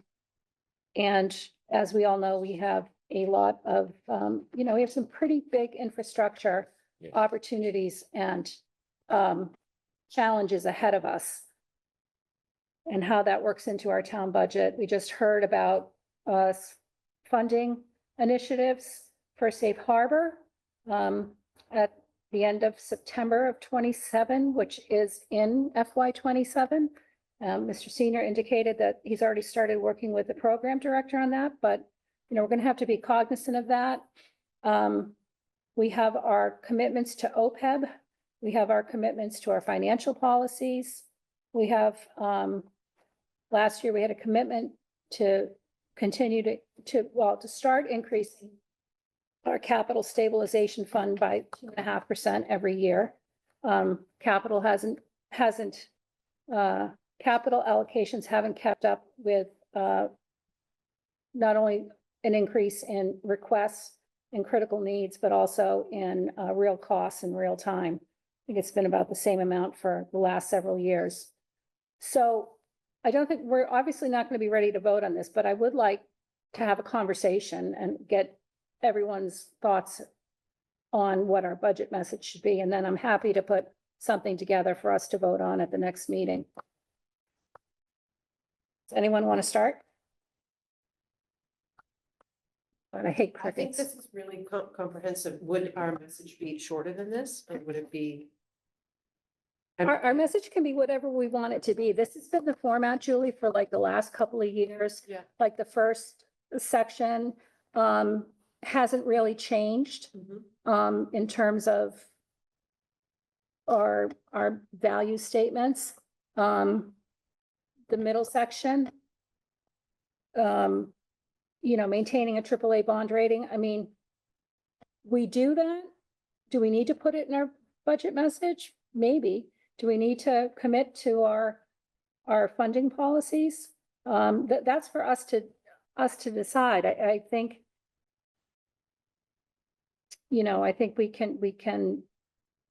as we all know, we have a lot of, we have some pretty big infrastructure Yeah. opportunities and challenges ahead of us. And how that works into our town budget. We just heard about funding initiatives for Safe Harbor at the end of September of 27, which is in FY 27. Mr. Senior indicated that he's already started working with the program director on that, but we're going to have to be cognizant of that. We have our commitments to OPEB. We have our commitments to our financial policies. We have, last year we had a commitment to continue to start increasing our capital stabilization fund by 2.5% every year. Capital capital allocations haven't kept up with, not only an increase in requests and critical needs, but also in, real costs in real time. I think it's been about the same amount for the last several years. So I don't think we're obviously not going to be ready to vote on this, but I would like to have a conversation and get everyone's thoughts on what our budget message should be. And then I'm happy to put something together for us to vote on at the next meeting. Does anyone want to start? But I hate I think crickets. this is really comprehensive. Would our message be shorter than this, or would it be? Our message can be whatever we want it to be. This has been the format, Julie, for like the last couple of years. Yeah. Like the first section hasn't really changed in terms of our value statements. The middle section, maintaining a AAA bond rating. I mean, we do that. Do we need to put it in our budget message? Maybe. Do we need to commit to our funding policies? That's for us to decide. I think, I think we can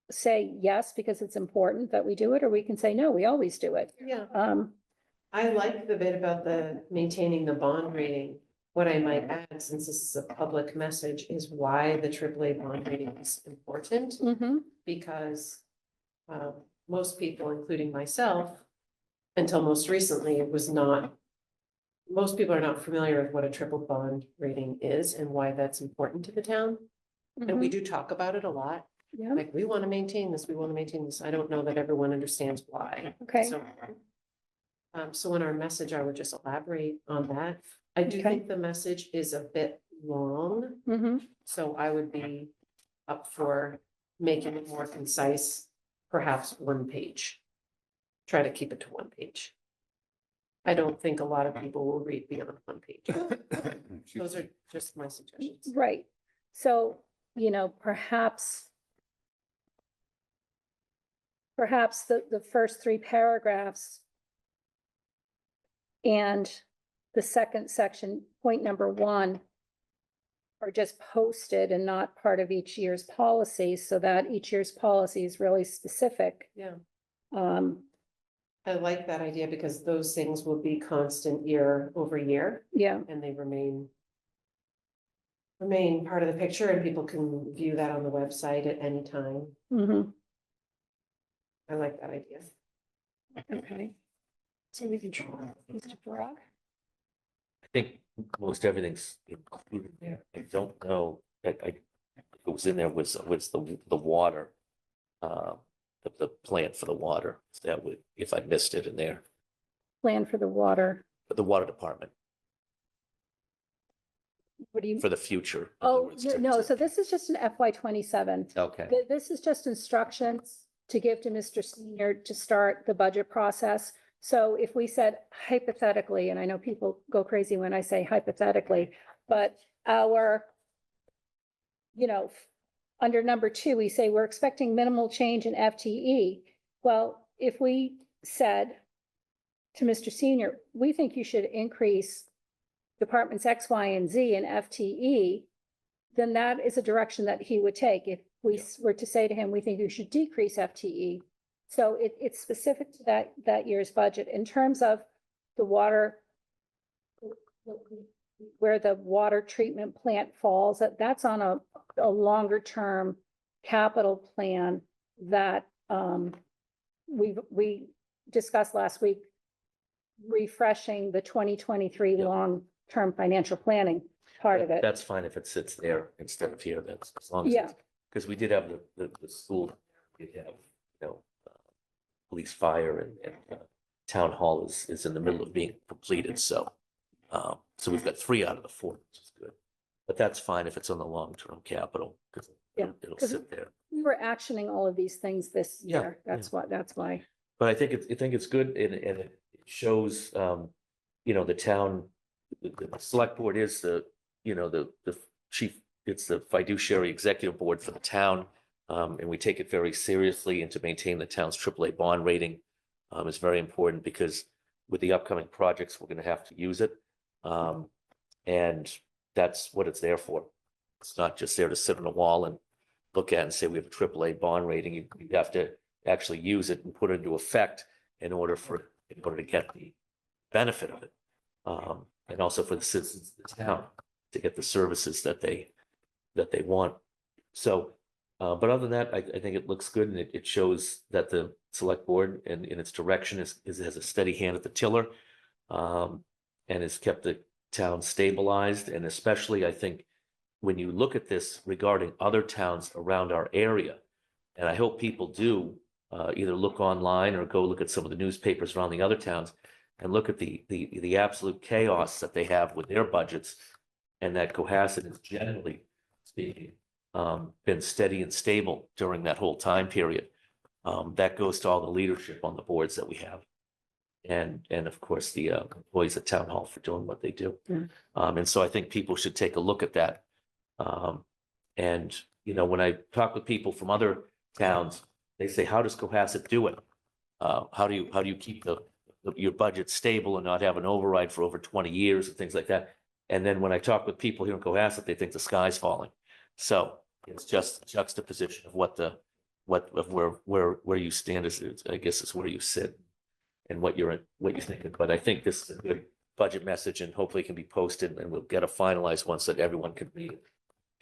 say yes, because it's important that we do it, or we can say, no, we always do it. Yeah, I like the bit about the maintaining the bond rating. What I might add, since this is a public message, is why the AAA bond rating is important. Because most people, including myself, until most recently, most people are not familiar with what a triple bond rating is and why that's important to the town. And we do talk about it a lot. Yeah. Like, we want to maintain this, we want to maintain this. I don't know that everyone understands why. Okay. So So in our message, I would just elaborate on that. I do Okay. think the message is a bit long, so I would be up for making it more concise, perhaps one page. Try to keep it to one page. I don't think a lot of people will read beyond one page. Those are just my suggestions. Right. So, you know, perhaps the first three paragraphs and the second section, point number 1, are just posted and not part of each year's policy, so that each year's policy is really specific. Yeah, Um, I like that idea because those things will be constant year over year yeah, and they remain part of the picture and people can view that on the website at any time. I like that idea. okay. So we can try, Mr. Farag? I think most everything's included there. I don't know that it was in there was the water. The plan for the water, that would, if I missed it in there, Plan for the water. the water department What do you? for the future. in other Oh, words, no, so this is just an FY 27. Okay, This is just instructions to give to Mr. Senior to start the budget process. So if we said hypothetically, and I know people go crazy when I say hypothetically, but our, you know, under number 2, we say we're expecting minimal change in FTE. Well, if we said to Mr. Senior, we think you should increase departments X, Y, and Z in FTE, then that is a direction that he would take. If we were to say to him, we think you should decrease FTE. So it's specific to that year's budget. In terms of the water, where the water treatment plant falls, that's on a longer term capital plan that we discussed last week, refreshing the 2023 Yeah. long-term financial planning part of it. that's fine if it sits there instead of here, that's as long as. Yeah. Because we did have the school, we have, police, fire, and town hall is in the middle of being completed, so. So we've got 3 out of the 4, which is good. But that's fine if it's on the long-term capital, because Yeah, it'll 'cause sit there. We were actioning all of these things this Yeah, year. That's why. But I think it's good and it shows, the town, the select board is the chief, it's the fiduciary executive board for the town. And we take it very seriously, and to maintain the town's AAA bond rating is very important because with the upcoming projects, we're gonna have to use it. And that's what it's there for. It's not just there to sit on a wall and look at and say we have a AAA bond rating. You have to actually use it and put it into effect in order to get the benefit of it. And also for the citizens of the town to get the services that they want. So, but other than that, I think it looks good, and it shows that the select board and in its direction has a steady hand at the tiller. And has kept the town stabilized, and especially I think when you look at this regarding other towns around our area, and I hope people do either look online or go look at some of the newspapers around the other towns and look at the absolute chaos that they have with their budgets, and that Cohasset has generally speaking been steady and stable during that whole time period. That goes to all the leadership on the boards that we have. And of course, the employees at Town Hall for doing what they do. And so I think people should take a look at that. And, when I talk with people from other towns, they say, how does Cohasset do it? How do you keep your budget stable and not have an override for over 20 years and things like that? And then when I talk with people here in Cohasset, they think the sky's falling. So it's just juxtaposition of where you stand is, I guess, is where you sit and what you're thinking. But I think this is a good budget message, and hopefully it can be posted, and we'll get a finalized one so that everyone can read it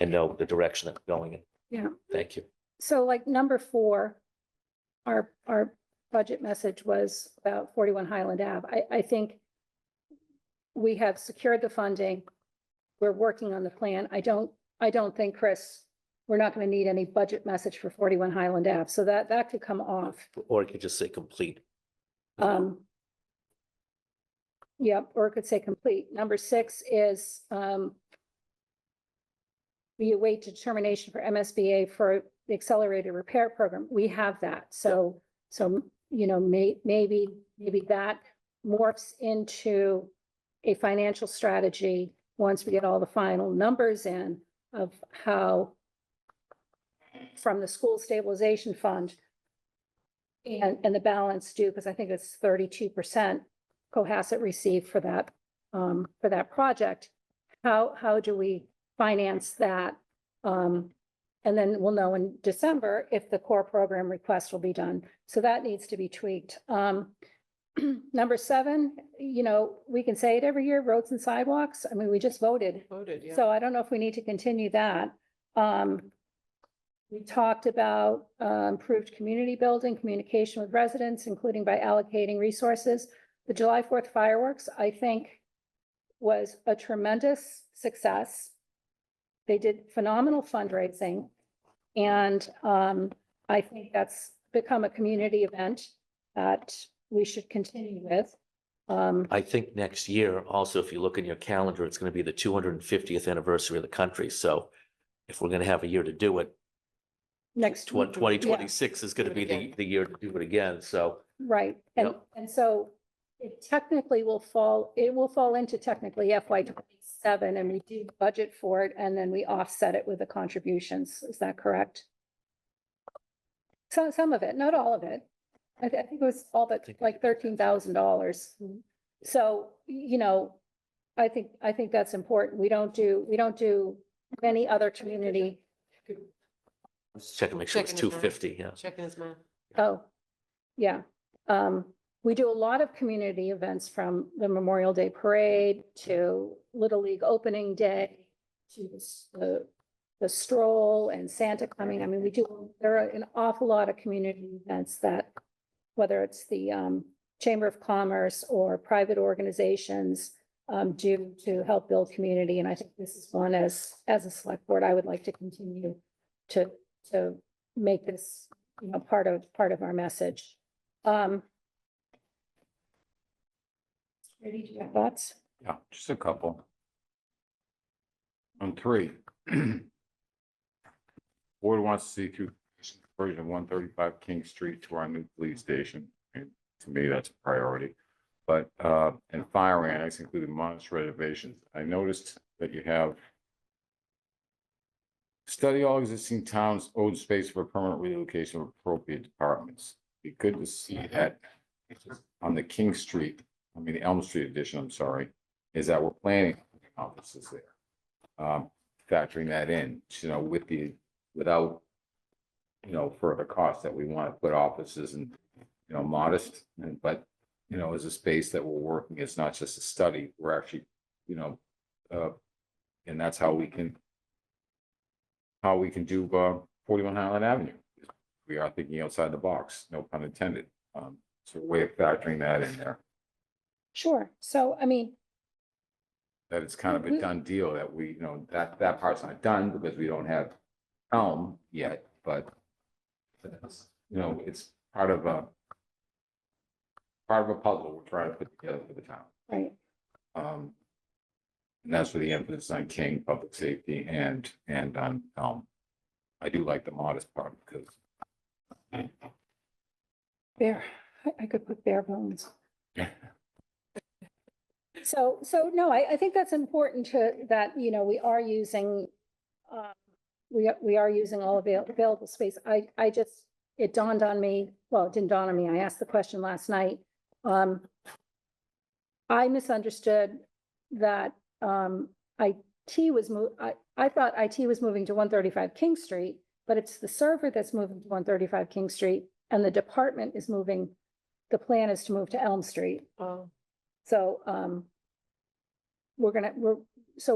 and know the direction that we're going in. Yeah. Thank you. So like number 4, our budget message was about 41 Highland Ave. I think we have secured the funding. We're working on the plan. I don't think, Chris, we're not going to need any budget message for 41 Highland Ave. So that could come off. Or it could just say complete. Yep, or it could say complete. Number 6 is, we await determination for MSBA for the accelerated repair program. We have that. So, maybe that morphs into a financial strategy once we get all the final numbers in of how from the school stabilization fund and the balance due, because I think it's 32% Cohasset received for that project. How do we finance that? And then we'll know in December if the core program request will be done. So that needs to be tweaked. Number 7, we can say it every year, roads and sidewalks. I mean, we just voted. Yeah. So I don't know if we need to continue that. We talked about improved community building, communication with residents, including by allocating resources. The July 4th fireworks, I think, was a tremendous success. They did phenomenal fundraising. And I think that's become a community event that we should continue with. I think next year, also, if you look in your calendar, it's going to be the 250th anniversary of the country. So if we're going to have a year to do it, Next 2026 is going to Do be it again. the year to do it again. So Right, Yep. and so it technically will fall into technically FY 27, and we do budget for it, and then we offset it with the contributions. Is that correct? So some of it, not all of it. I think it was all but like $13,000. So, I think that's important. We don't do any other community. let's check and make sure it's Checking his math. 250. Yeah. Checking his math. Oh, yeah. We do a lot of community events, from the Memorial Day Parade to Little League Opening Day to the stroll and Santa coming. I mean, there are an awful lot of community events that, whether it's the Chamber of Commerce or private organizations, do to help build community. And I think this is one, as a select board, I would like to continue to make this, part of our message. Ready, do you have thoughts? Yeah, just a couple. On 3. Board wants to see through version of 135 King Street to our new police station. And to me, that's a priority. But, and fire annex, including modest renovations. I noticed that you have study all existing towns owed space for permanent relocation of appropriate departments. Be good to see that on the King Street, the Elm Street edition, I'm sorry, is that we're planning offices there. Factoring that in, without, further costs that we want to put offices in, modest, but, as a space that we're working, it's not just a study, we're actually, and that's how we can do 41 Highland Avenue. We are thinking outside the box, no pun intended. So a way of factoring that in there, Sure. So, that it's kind of a done deal, that we, that part's not done because we don't have Elm yet, but it's part of a puzzle we're trying to put together for the town. right. And that's for the emphasis on King, public safety, and on Elm. I do like the modest part because I could put bare bones. So no, I think that's important that, we are using, we are using all available space. It dawned on me, well, it didn't dawn on me. I asked the question last night. I misunderstood that, IT was I thought IT was moving to 135 King Street, but it's the server that's moving to 135 King Street, and the department is moving, the plan is to move to Elm Street. Oh, So,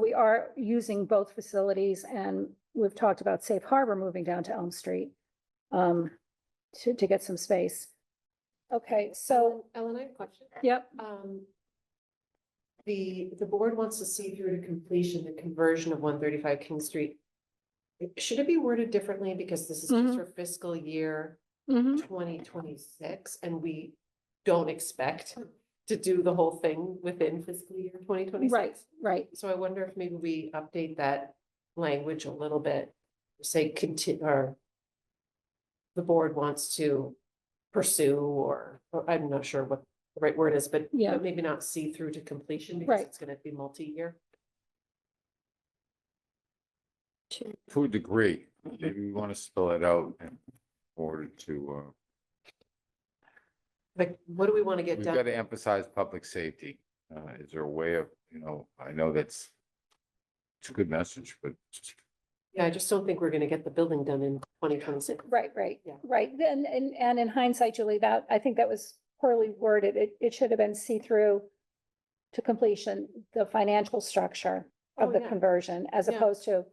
we are using both facilities, and we've talked about Safe Harbor moving down to Elm Street, to get some space. Okay, so, Ellen, I have a question. yep, The board wants to see through to completion the conversion of 135 King Street. Should it be worded differently because this is just for fiscal year mhm, 2026 and we don't expect to do the whole thing within fiscal year 2026. Right. So I wonder if maybe we update that language a little bit, say continue, or the board wants to pursue, or I'm not sure what the right word is, but Yeah. but maybe not see through to completion because Right. it's gonna be multi-year. To a degree, maybe we want to spell it out in order to, Like, what do we want to get we've done? got to emphasize public safety. Is there a way of, I know it's a good message, but Yeah, I just don't think we're gonna get the building done in 2026. Right. Yeah. Right. Then, and in hindsight, Julie, that, I think that was poorly worded. It should have been see through to completion, the financial structure of Oh, the yeah. conversion as Yeah. opposed to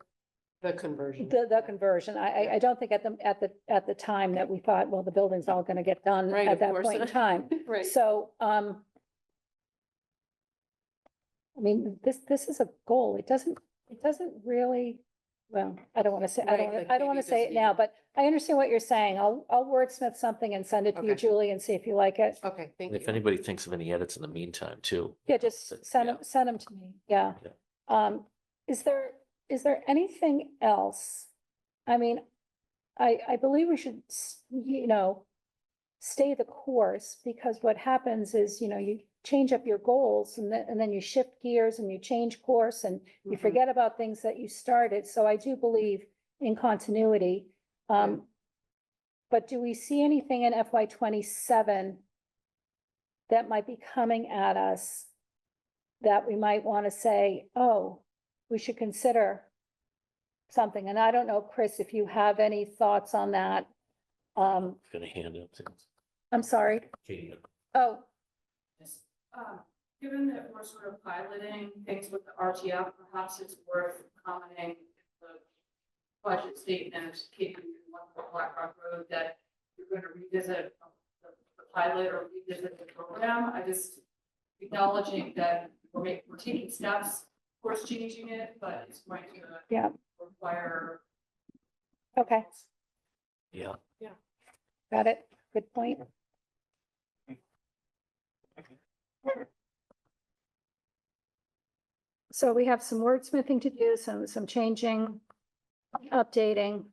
The conversion. the conversion. I don't think at the time that we thought, well, the building's all gonna get done Right, at of that course. point in time. Right. So, I mean, this is a goal. It doesn't really, well, I don't want to say, Right, like I don't want maybe to say just it now, even- but I understand what you're saying. I'll wordsmith something and send it to you, Okay. Julie, and see if you like it. Okay, thank And if you. anybody thinks of any edits in the meantime too. Yeah, just Yeah. send them to me. Yeah. Yeah. Is there anything else? I mean, I believe we should, stay the course, because what happens is, you change up your goals and then you shift gears and you change course and you Mhm. forget about things that you started. So I do believe in continuity. But do we see anything in FY 27 that might be coming at us that we might want to say, oh, we should consider something? And I don't know, Chris, if you have any thoughts on that. Gonna hand it to I'm sorry. Katie. Oh, Given that we're sort of piloting things with the RTF, perhaps it's worth commenting in the budget statement, keeping in one for Black Rock Road, that you're going to revisit the pilot or revisit the program. I just acknowledging that we're taking steps, of course, changing it, but it's going to yeah, require. okay, Yeah. got it. Good point. So we have some wordsmithing to do, some changing, updating.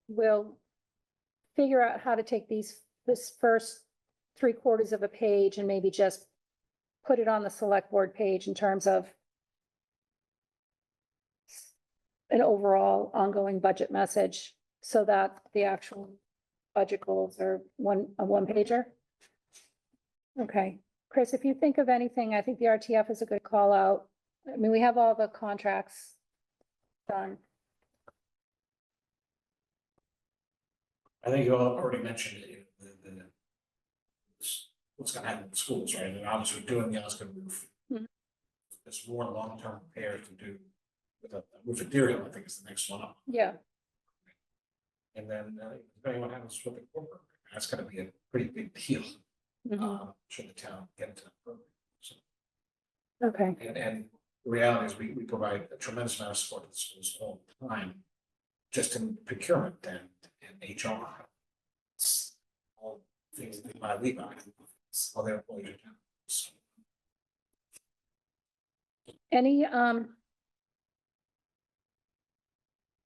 We'll figure out how to take this first 3/4 of a page and maybe just put it on the select board page in terms of an overall ongoing budget message, so that the actual budget goals are a one pager. Okay, Chris, if you think of anything, I think the RTF is a good call out. I mean, we have all the contracts done. I think you all already mentioned it, what's gonna happen in schools, right? And obviously doing the Oscar roof. Mhm. It's more long-term repairs to do with a roof material, I think is the next one up. Yeah, And then, depending on what happens with the corporate, that's gonna be a pretty big deal. mhm, Should the town get into that program. So, okay, and the reality is we provide a tremendous amount of support to the schools all the time. Just in procurement and HR. It's all things that I leave on. It's all their employees are doing. So, any,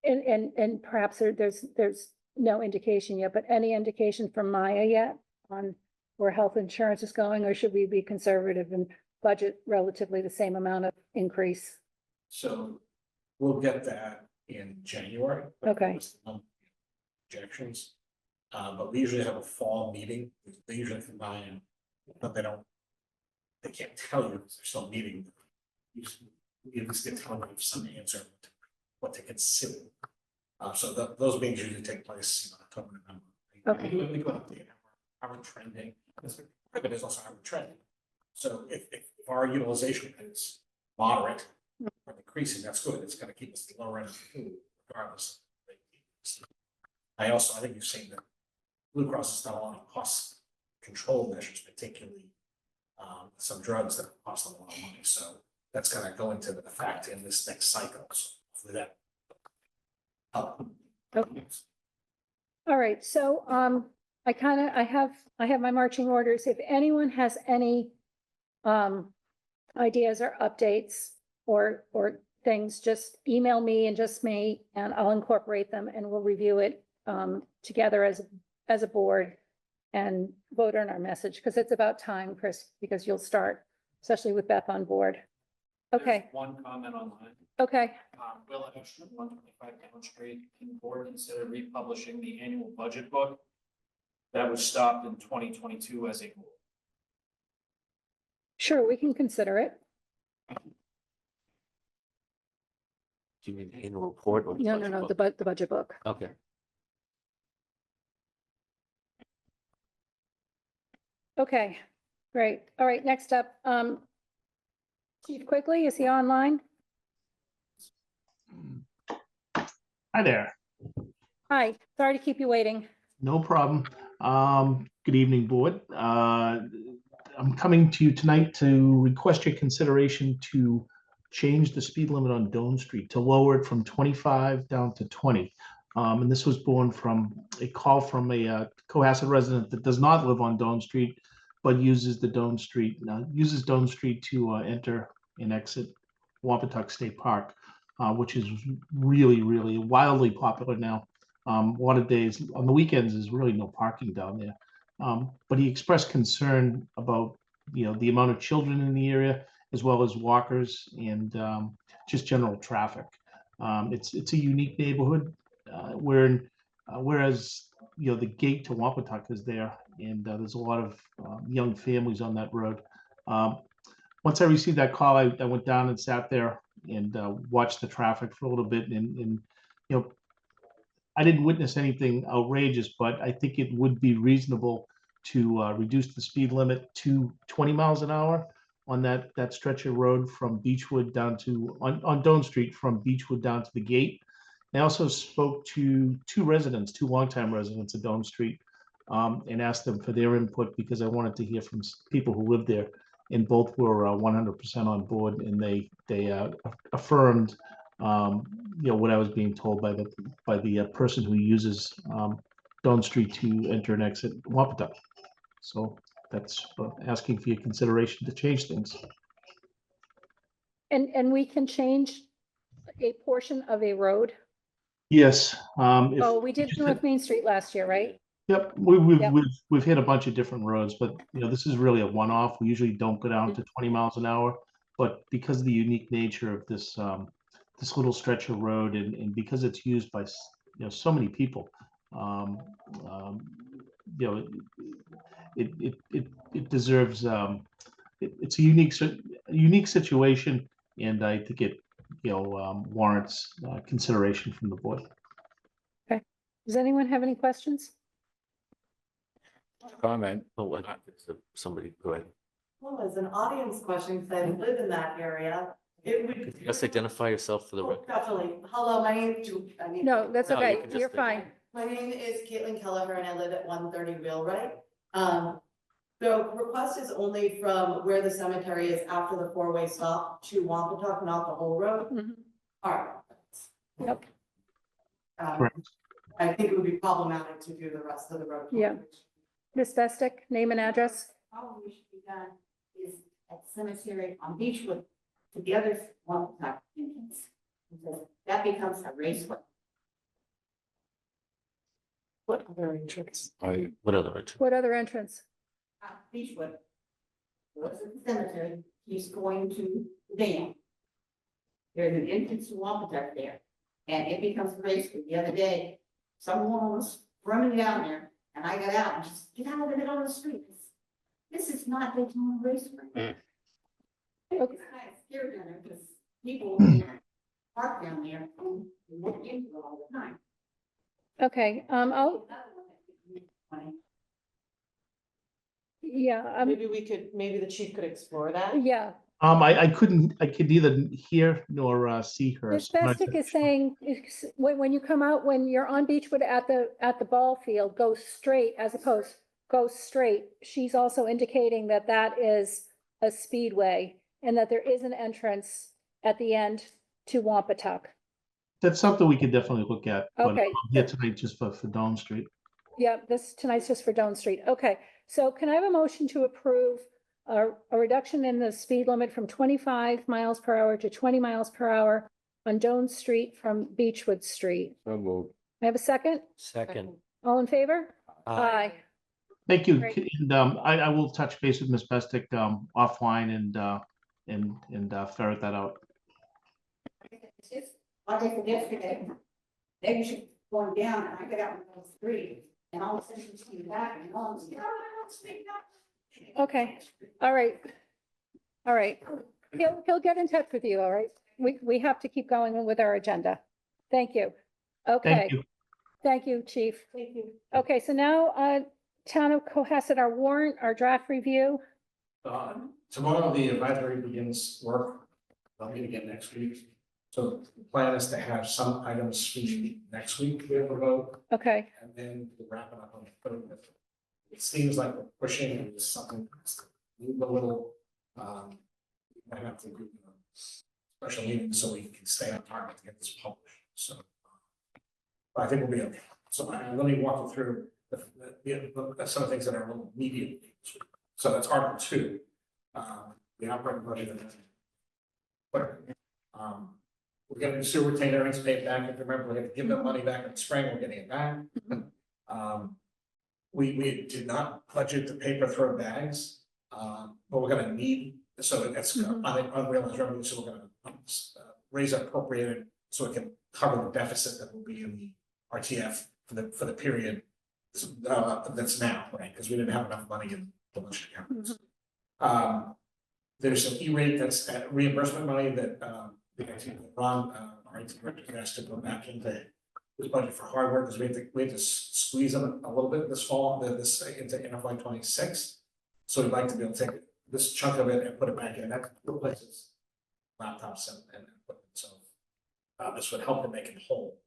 and perhaps there's no indication yet, but any indication from Maya yet on where health insurance is going, or should we be conservative and budget relatively the same amount of increase? So we'll get that in January. Okay. Projections. But we usually have a fall meeting. They usually combine, but they can't tell you because they're still meeting. We at least get to have some answer to what to consider. So those meetings usually take place in October, November. Okay. We go update how we're trending, because part of it is also how we're trending. So if our utilization is moderate or decreasing, that's good. It's gonna keep us at the lower end of the pool regardless. I think you've seen that Blue Cross has done a lot of cost control measures, particularly some drugs that cost them a lot of money. So that's gonna go into effect in this next cycle. So hopefully that. Okay. All right, so, I have my marching orders. If anyone has any, ideas or updates or things, just email me and just me, and I'll incorporate them and we'll review it, together as a board and vote on our message, because it's about time, Chris, because you'll start, especially with Beth on board. Okay, There's one comment online. okay. Will Ashton, 125 Down Street, can the board consider republishing the annual budget book that was stopped in 2022 as a goal? Sure, we can consider it. Do you mean the annual report or? the No, budget no, book? the budget book. Okay. Okay, great. All right, next up, Chief Quigley, is he online? Hi there. Hi, sorry to keep you waiting. No problem. Good evening, board. I'm coming to you tonight to request your consideration to change the speed limit on Doan Street, to lower it from 25 down to 20. And this was born from a call from a Cohasset resident that does not live on Doan Street, but uses Doan Street to enter and exit Wampatuck State Park, which is really, really wildly popular now. A lot of days on the weekends, there's really no parking down there. But he expressed concern about, the amount of children in the area, as well as walkers and just general traffic. It's a unique neighborhood whereas the gate to Wampatuck is there, and there's a lot of young families on that road. Once I received that call, I went down and sat there and watched the traffic for a little bit, and I didn't witness anything outrageous, but I think it would be reasonable to reduce the speed limit to 20 miles an hour on that stretch of road from Beechwood down to, on Doan Street, from Beechwood down to the gate. I also spoke to two longtime residents of Doan Street, and asked them for their input, because I wanted to hear from people who live there, and both were 100% on board, and they affirmed what I was being told by the person who uses Doan Street to enter and exit Wampatuck. So that's asking for your consideration to change things. And we can change a portion of a road? Yes. Oh, we did North Main Street last year, right? Yep, Yep. we've hit a bunch of different roads, but this is really a one-off. We usually don't go down to 20 miles an hour, but because of the unique nature of this this little stretch of road, and because it's used by so many people, it deserves it's a unique situation, and I think it warrants consideration from the board. Does anyone have any questions? Comment. Oh, somebody, go ahead. Well, as an audience question, because I live in that area, it would. Could you just identify yourself for the Oh, record? definitely. Hello, my name is. No, that's No, you okay. can just You're say- fine. My name is Caitlin Kelleher and I live at 130 Wheelwright. The request is only from where the cemetery is after the four-way stop to Wampatuck, not the whole road. Mhm. All right. Yep. Correct. I think it would be problematic to do the rest of the road. Yeah. Ms. Bestick, name and address? Probably should be done is at cemetery on Beechwood to the other one type entrance. Because that becomes a raceway. What other entrance? What other? entrance? What other entrance? Beechwood. Goes to the cemetery, he's going to the dam. There's an entrance to Wampatuck there, and it becomes a raceway. The other day, someone was running down there, and I got out and just get out of it on the street. This is not Daytona Raceway. It's kind of scary down there because people park down there and look into it all the time. Okay, Maybe the chief could explore that. yeah. I could neither hear nor see her. Ms. so I'm not Bestick is sure. saying, when you come out, when you're on Beechwood at the ball field, go straight as opposed, go straight. She's also indicating that that is a speedway and that there is an entrance at the end to Wampatuck. That's something we could definitely look at, but Okay, I'm here tonight just for Dawn Street. Yeah, tonight's just for Doan Street. Okay, so can I have a motion to approve a reduction in the speed limit from 25 miles per hour to 20 miles per hour on Doan Street from Beechwood Street? So moved. I have a second? Second. All in favor? Aye. Thank you. Great. And I will touch base with Ms. Bestick offline and ferret that out. Like I said yesterday, they should go down and I got out on the street and all of a sudden she's coming back and all of a sudden, speak up. Okay, all right. All right. He'll get in touch with you, all right? We have to keep going with our agenda. Thank you. Okay. Thank you. Thank you, Chief. Thank you. Okay, so now, Town of Cohasset, our warrant, our draft review. Tomorrow, the advisory begins work. I'll meet again next week. So the plan is to have some items featured next week, we have a vote, Okay, and then we'll wrap it up on the 30th. It seems like we're pushing into something that's a little, I have to do a special meeting so we can stay on target to get this published, so. But I think we'll be okay. So let me walk you through some of the things that are a little immediate. So that's Article 2, the operating budget. We're getting sewer retained earnings paid back. If you remember, we had to give that money back in the spring, we're getting it back. We did not budget the paper throw bags, but we're gonna need, so that's unrealized revenue, so we're gonna raise our appropriated so it can cover the deficit that will be in the RTF for the period that's now, right? Because we didn't have enough money in the budget accounts. There's an E-rate that's reimbursement money that Ron, our IT director, has to go back into his budget for hardware because we had to squeeze them a little bit this fall, into FY 26. So we'd like to be able to take this chunk of it and put it back in. That replaces laptops and equipment. So this would help to make it whole,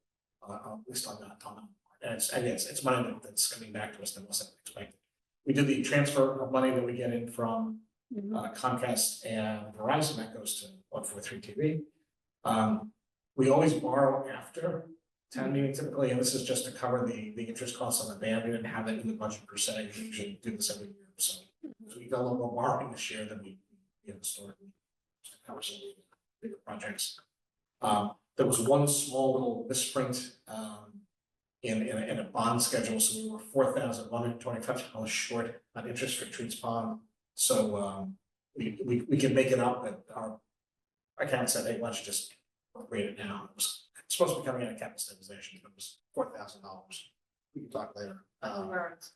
at least on that. And it's money that's coming back to us that wasn't expected. We did the transfer of money that we get in from Comcast and Verizon that goes to 143 TV. We always borrow after town meeting typically, and this is just to cover the interest costs on the band. We didn't have that in the budget per se. We usually do this every year. So we got a little more borrowing this year than we historically to cover some bigger projects. There was one small little misprint in a bond schedule, so we were $4,125 short on interest for Treats Pond. So we can make it up, but our account said, hey, why don't you just appropriate it now? It was supposed to be coming out of capital stabilization, but it was $4,000. We can talk later.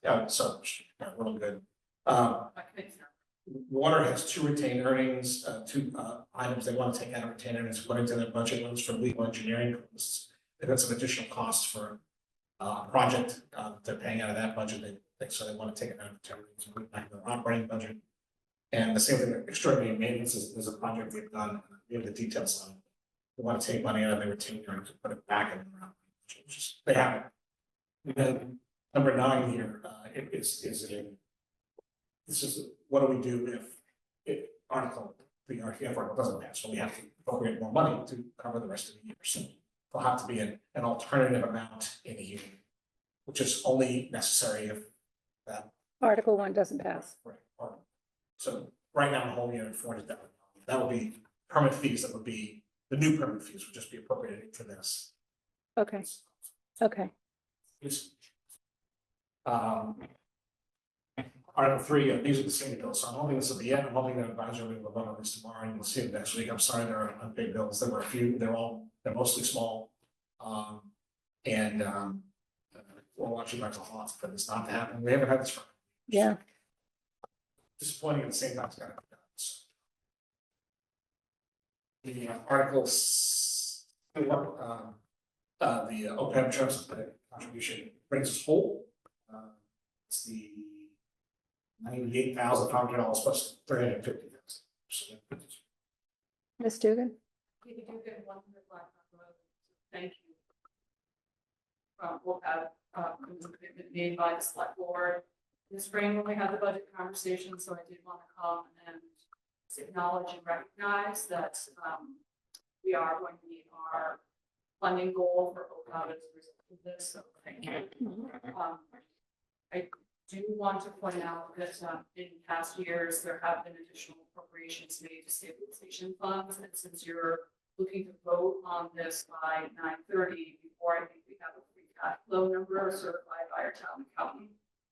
Yeah, so really good. Water has two retained earnings, two items they want to take out of retained earnings, put into their budget. One's for legal engineering. They've got some additional costs for a project they're paying out of that budget. So they want to take it out of retained earnings and put it back in their operating budget. And the same thing, extraordinary maintenance is a project we've done. We have the details on it. They want to take money out of their retained earnings and put it back in their operating budget, which is, they have it. And then number 9 here this is what do we do if the RTF article doesn't pass? So we have to appropriate more money to cover the rest of the year. So there'll have to be an alternative amount in a year, which is only necessary if that Article 1 doesn't pass. right. So right now, the whole year, $400,000. That would be permit fees. That would be the new permit fees would just be appropriated for this. Okay, okay. Article 3, these are the same bills, so I'm hoping this will be it. I'm hoping that advisory will vote on this tomorrow, and we'll see it next week. I'm sorry, there are unpaid bills. There were a few. They're mostly small, we're watching Michael Hawes for this not to happen. We haven't had this for Yeah. disappointing at the same time. It's got to be done. So. The articles, the OPEB trust contribution brings us whole. It's the $98,500 plus $350,000. Ms. Dugan? We do get one for Black Rock Road. Thank you. We'll have commitment made by the select board in the spring when we had the budget conversation. So I did want to come and acknowledge and recognize that we are going to meet our funding goal for OPEB as a result of this. So thank you. I do want to point out that in past years, there have been additional appropriations made to stabilization funds, and since you're looking to vote on this by 9:30, before I think we have a free cash flow number certified by our town accountant,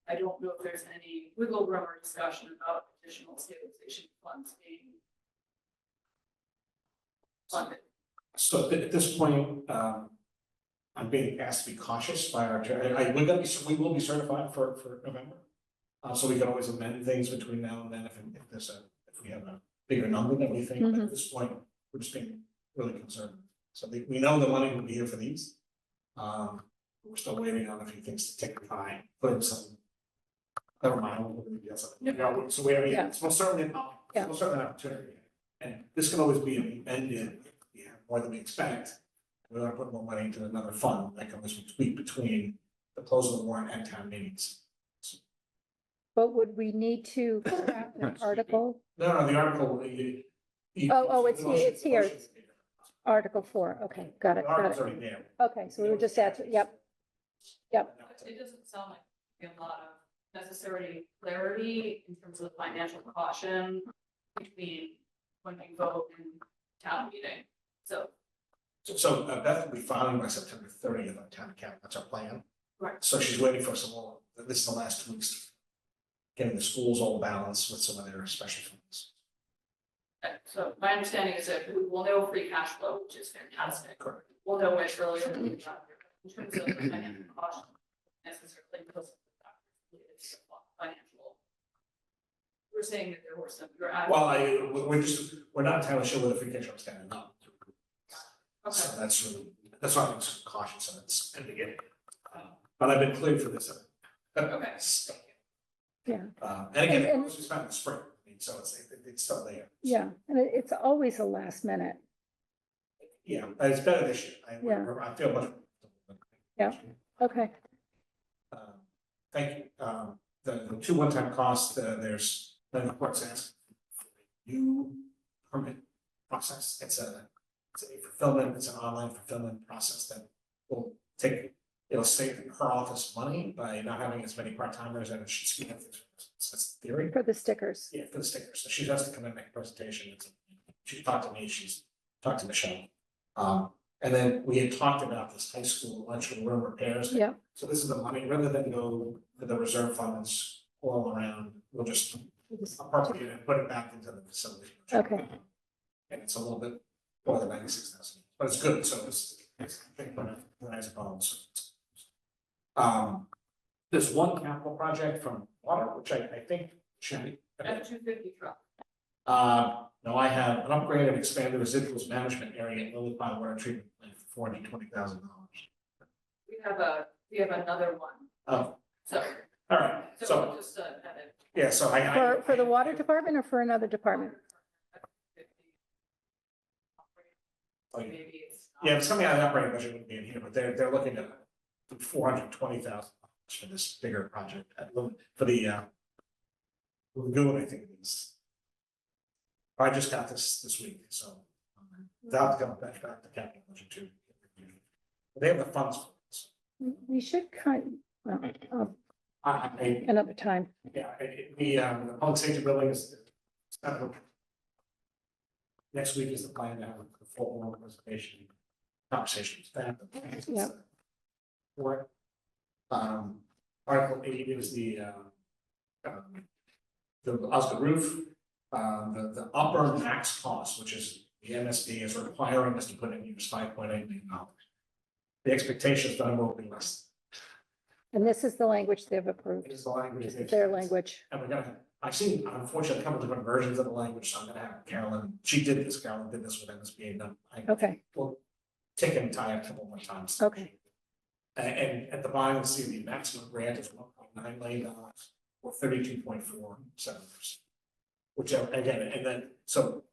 I don't know if there's any wiggle room or discussion about additional stabilization funds being funded. So at this point, I'm being asked to be cautious by our, we will be certified for November. So we can always amend things between now and then if we have a bigger number than we think, but at this point, we're just being really conservative. So we know the money will be here for these. We're still waiting on a few things to take time, put in some. Never mind. So we have, it's most certainly an opportunity. And this can always be amended, if we have more than we expect. We want to put more money into another fund that can always be tweaked between the close of the warrant and town meetings. But would we need to craft an article? No, the article. It's here. Article 4, okay, got it, The got article's it. already there. Okay, so we were just at, yep, It doesn't sound like a lot of necessary clarity in terms of financial caution between when we vote in town meeting, so. So Beth will be filing by September 30th on town account, that's our plan. Right. So she's waiting for some more, this is the last 2 weeks. Getting the schools all balanced with some of their special funds. So my understanding is that we will know free cash flow, which is fantastic. Correct. We'll know much earlier than we got here. In terms of the financial caution, necessarily because of the factors related to financial. We're saying that there were some, We're not entirely sure whether free cash flow is standing up. Okay. So that's why I'm so cautious and it's in the beginning. But I've been clear for this. Okay. yeah, And again, And- it's not in the spring, I mean, so it's still there. yeah, and it's always a last minute. Yeah, it's better this year. Yeah. I feel much. Yeah. Okay, Thank you. The 2 one-time costs, there's, then the court says, new permit process. It's a fulfillment, it's an online fulfillment process that will it'll save her office money by not having as many part-timers and it should speed up things. That's the theory. for the stickers. Yeah, for the stickers. So she has to come and make a presentation. She talked to me, she's talked to Michelle. And then we had talked about this high school lunchroom repairs. Yeah, So this is the money, rather than go to the reserve funds all around, we'll just appropriate it and put it back into the facility. Okay. And it's a little bit more than 96,000, but it's good, so it's nice bonus. There's one capital project from water, which I think should be. F-250 truck. No, I have an upgrade and expanded residuals management area at Lily Pond Water Treatment Plant for $420,000. We have another one, Oh, so. all right, So so, we'll just have it. yeah, so I. for the water department or for another department? Maybe it's. Yeah, it's coming out of the operating budget wouldn't be in here, but they're looking at $420,000 for this bigger project for the lagoon, I think it is. I just got this week, so that'll come back to capital budget too. They have the funds for this. We should I another time. yeah, the public safety building is. Next week is the plan to have a full presentation, conversation with them. Yeah. For it. Article 8 is the Osgood roof, the upper max cost, which is the MSD is requiring us to put in use $5.8 million. The expectation is that it will be less. And this is the language they've approved. It is the language. This is their language. And we're gonna, I've seen, unfortunately, a couple different versions of the language, so I'm gonna have Carolyn Carolyn did this with MSB, and Okay, we'll take and tie a couple more times. okay, And at the bottom, you see the maximum grant is $1.9 million or 32.47%. Which again, and then, so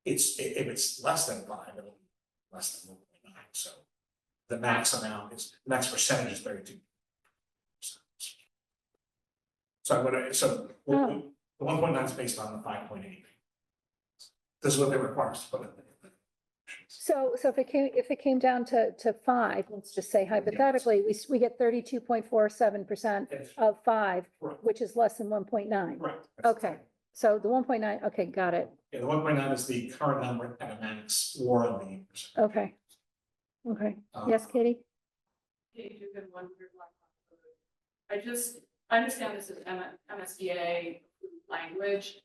if it's less than 5, it'll be less than 1.9, so the max amount is, max percentage is 32%. So I'm gonna, so the 1.9 is based on the 5.8. This is what they require us to put in. So if it came down to five, let's just say hypothetically, we get 32.47% of five, Right. which is less than 1.9. Right. Okay, so the 1.9, okay, got it. Yeah, the 1.9 is the current number at a max or the. Okay. Okay, yes, Katie? Kate, you've been wondering why. I understand this is MSBA language.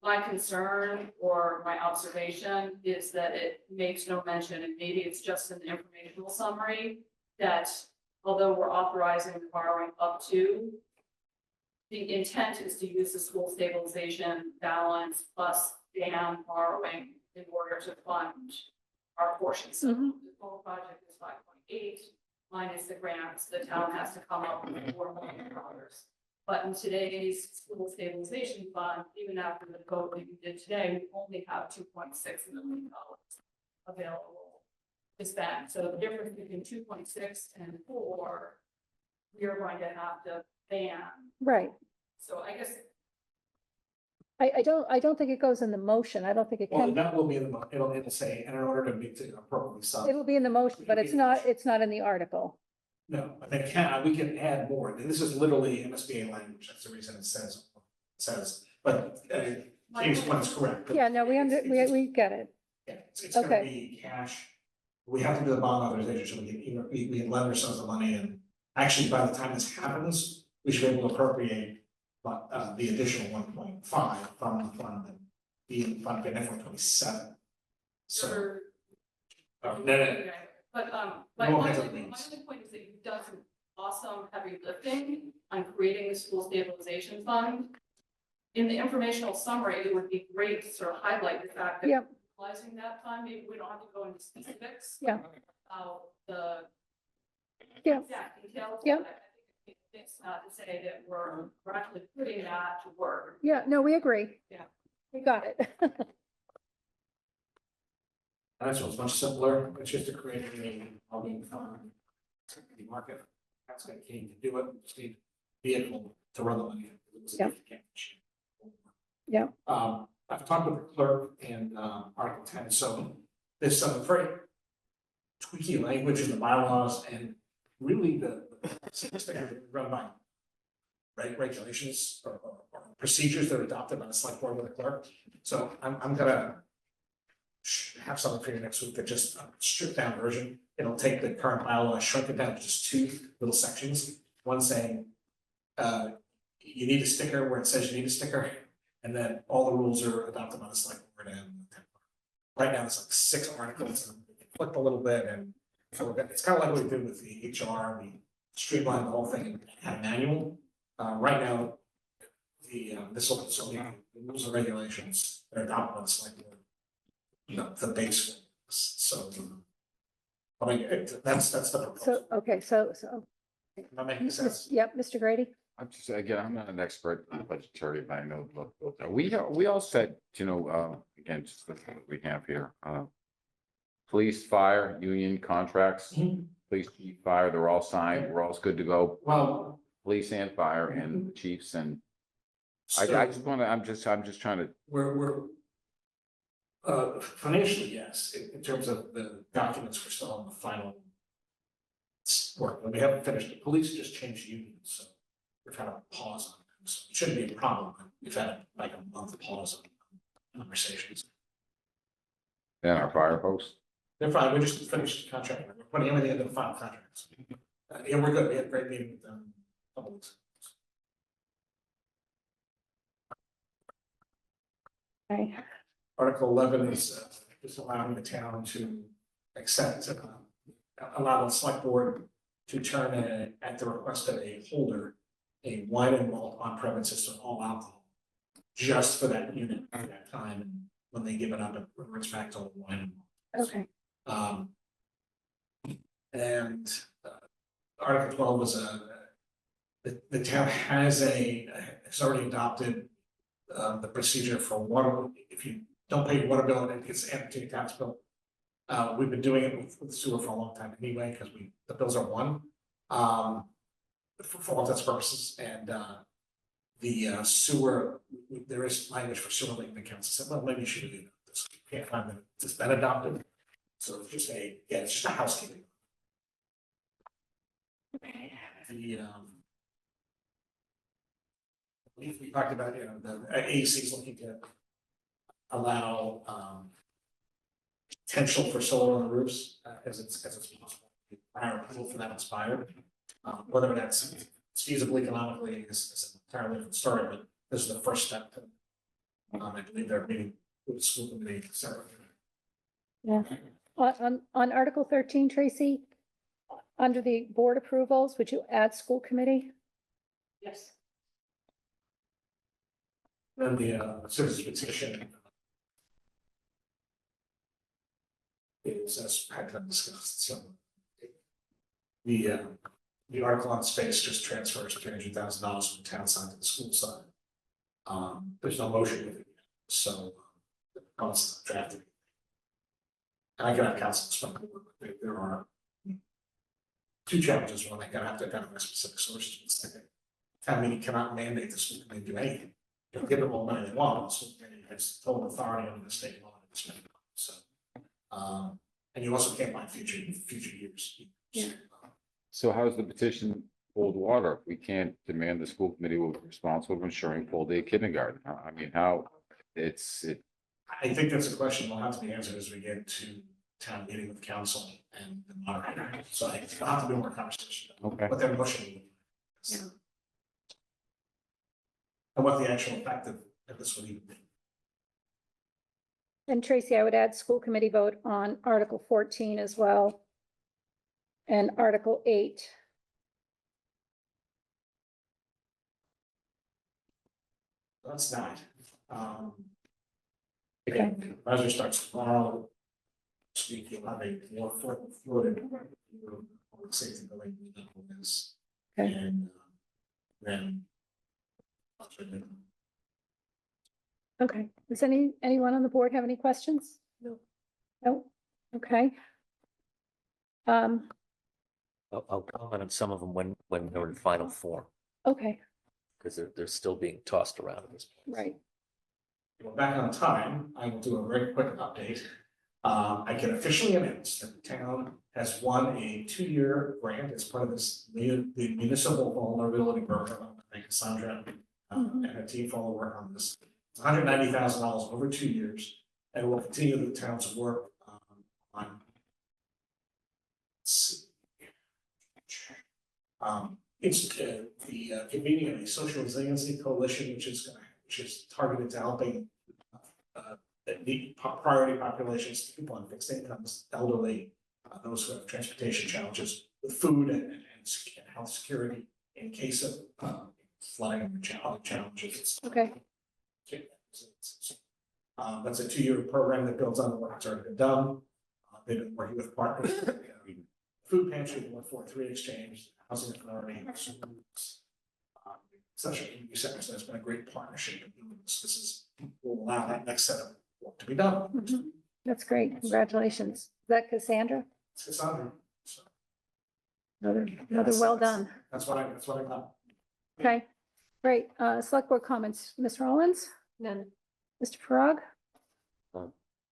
My concern or my observation is that it makes no mention, and maybe it's just an informational summary, that although we're authorizing the borrowing up to, the intent is to use the school stabilization balance plus dam borrowing in order to fund our portion. So the total project is 5.8 minus the grants. The town has to come up with $4 million. But in today's school stabilization fund, even after the vote that you did today, we only have $2.6 million available to spend. So the difference between 2.6 and 4, we are going to have to ban. Right. So I guess I don't think it goes in the motion. I don't think it Well, can. that will be in the, it'll say, and in order to be appropriately sub. It'll be in the motion, but it's not in the article. No, but they can, we can add more. This is literally MSBA language. That's the reason it says, but James' point is correct. Yeah, no, we get it. Yeah, it's gonna Okay. be cash. We have to do the bond authorization, so we can lend ourselves the money, and actually, by the time this happens, we should be able to appropriate the additional 1.5 from the fund and be in the fund in FY 27. So, no. But We won't my have to only leave. point is that you've done some awesome heavy lifting on creating the school stabilization fund. In the informational summary, it would be great to sort of highlight the fact that Yep. utilizing that fund, maybe we don't have to go into specifics. Yeah. About the Yeah. exact details. Yeah. but I think it's not to say that we're actually putting that to work. Yeah, no, we agree. Yeah. We got it. That's what's much simpler. It's just to create a housing fund. The market, that's gonna key to do it. Just need vehicle to run the money. Yeah. Yeah. I've talked with the clerk and Article 10, so there's some very tweaky language in the bylaws and really the run by regulations or procedures that are adopted by the select board with the clerk. So I'm gonna have something for you next week that just stripped down version. It'll take the current bylaw, shrink it down to just 2 little sections. One saying, you need a sticker where it says you need a sticker, and then all the rules are adopted by the select board. And right now, there's like 6 articles, and we flipped a little bit, and so it's kind of like what we did with the HR. We streamlined the whole thing and had a manual. Right now, this will the rules and regulations that are adopted by the select board. The base ones. So, I mean, that's the proposal. So, okay, so. Am I making sense? Yep, Mr. Grady? I'm just, again, I'm not an expert in budgetary, but I know about we all said, again, just the thing that we have here, police, fire, union contracts, police, chief, fire, they're all signed, we're all good to go, Well, police and fire and the chiefs, and I so just wanna, I'm just trying to, we're financially, yes, in terms of the documents, we're still on the final work, and we haven't finished. The police just changed unions, so we're kind of pause on them. So it shouldn't be a problem. We've had like a month pause on conversations. then our fire post. They're fine. We just finished the contract. We're putting everything into the final contracts. Yeah, we're good. We had a great meeting with them a couple weeks ago. Okay. Article 11 is allowing the town to accept, allow the select board to turn at the request of a holder, a wine and malt on premises to all alcohol, just for that unit at that time, when they give it up, it reverts back to wine and malt. Okay. And Article 12 was the town has already adopted the procedure for water. If you don't pay your water bill, it gets added to your tax bill. We've been doing it with sewer for a long time anyway, because the bills are one, for all intents and purposes, and the sewer, there is language for sewer link accounts. I said, well, maybe you should do this. You can't find that it's been adopted. So it's just it's just a housekeeping. The, we talked about, the AEC is looking to allow, potential for solar on the roofs, as it's possible. Prior approval for that expired. Whether that's feasible economically is entirely different story, but this is the first step. I believe they're meeting with the school committee separately. Yeah. On Article 13, Tracy, under the board approvals, would you add school committee? Yes. Then the citizens petition is, as had been discussed, so the article on space just transfers $300,000 from the town side to the school side. There's no motion with it, so it's drafted. And I can have council explain, there are two challenges. One, they gotta have to identify specific sources. It's like town meeting cannot mandate the school committee do anything. They'll give them all the money they want, the school committee has total authority under the state law. So, and you also can't find future years. Yeah. So how's the petition hold water? We can't demand the school committee will be responsible for ensuring full day kindergarten. I mean, how it's. I think that's a question will have to be answered as we get to town meeting with council and the moderator. So I think I'll have to do more conversation. Okay. What their motion would be. Yeah. And what the actual effect of this would even be. And Tracy, I would add school committee vote on Article 14 as well. And Article 8. That's not. Okay. Again, Roger starts tomorrow. Speaking of a more floated safety building is. Okay. And then. Okay, does anyone on the board have any questions? No. No, okay. I'll comment on some of them when they're in final form, Okay, because they're still being tossed around at this point. right. Well, back on time, I will do a very quick update. I can officially announce that the town has won a 2-year grant as part of this the municipal vulnerability program. Thank you, Sandra, and her team for all the work on this. It's $190,000 over 2 years, and will continue the town's work on. Let's see. It's the convening of a social resiliency coalition, which is targeted to helping priority populations, people on fixed incomes, elderly, those who have transportation challenges with food and health security in case of flooding and challenges. Okay, that's a 2-year program that builds on the work that's already been done. They've been working with partners, food pantry, the 143 exchange, housing authority, schools, such a community center. So it's been a great partnership. This will allow that next set of work to be done. that's great, congratulations. Is that Cassandra? It's Cassandra. So Another that's- well done. That's what I got. Okay, great. Select board comments, Ms. Rollins, None. Mr. Farag,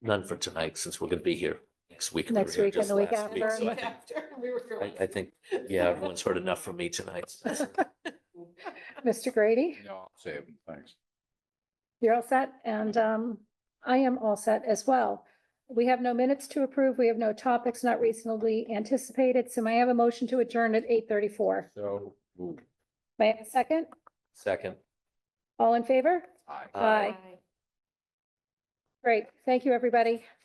None for tonight, since we're gonna be here next week. Next We were week here and the week just last week, after. so I think, yeah, everyone's heard enough from me tonight. Mr. Grady, No, I'll say it. Thanks. you're all set, and I am all set as well. We have no minutes to approve. We have no topics not reasonably anticipated, so may I have a motion to adjourn at 8:34? So. Ooh, May I have a second? Second. All in favor? aye. Aye. Great, thank you, everybody.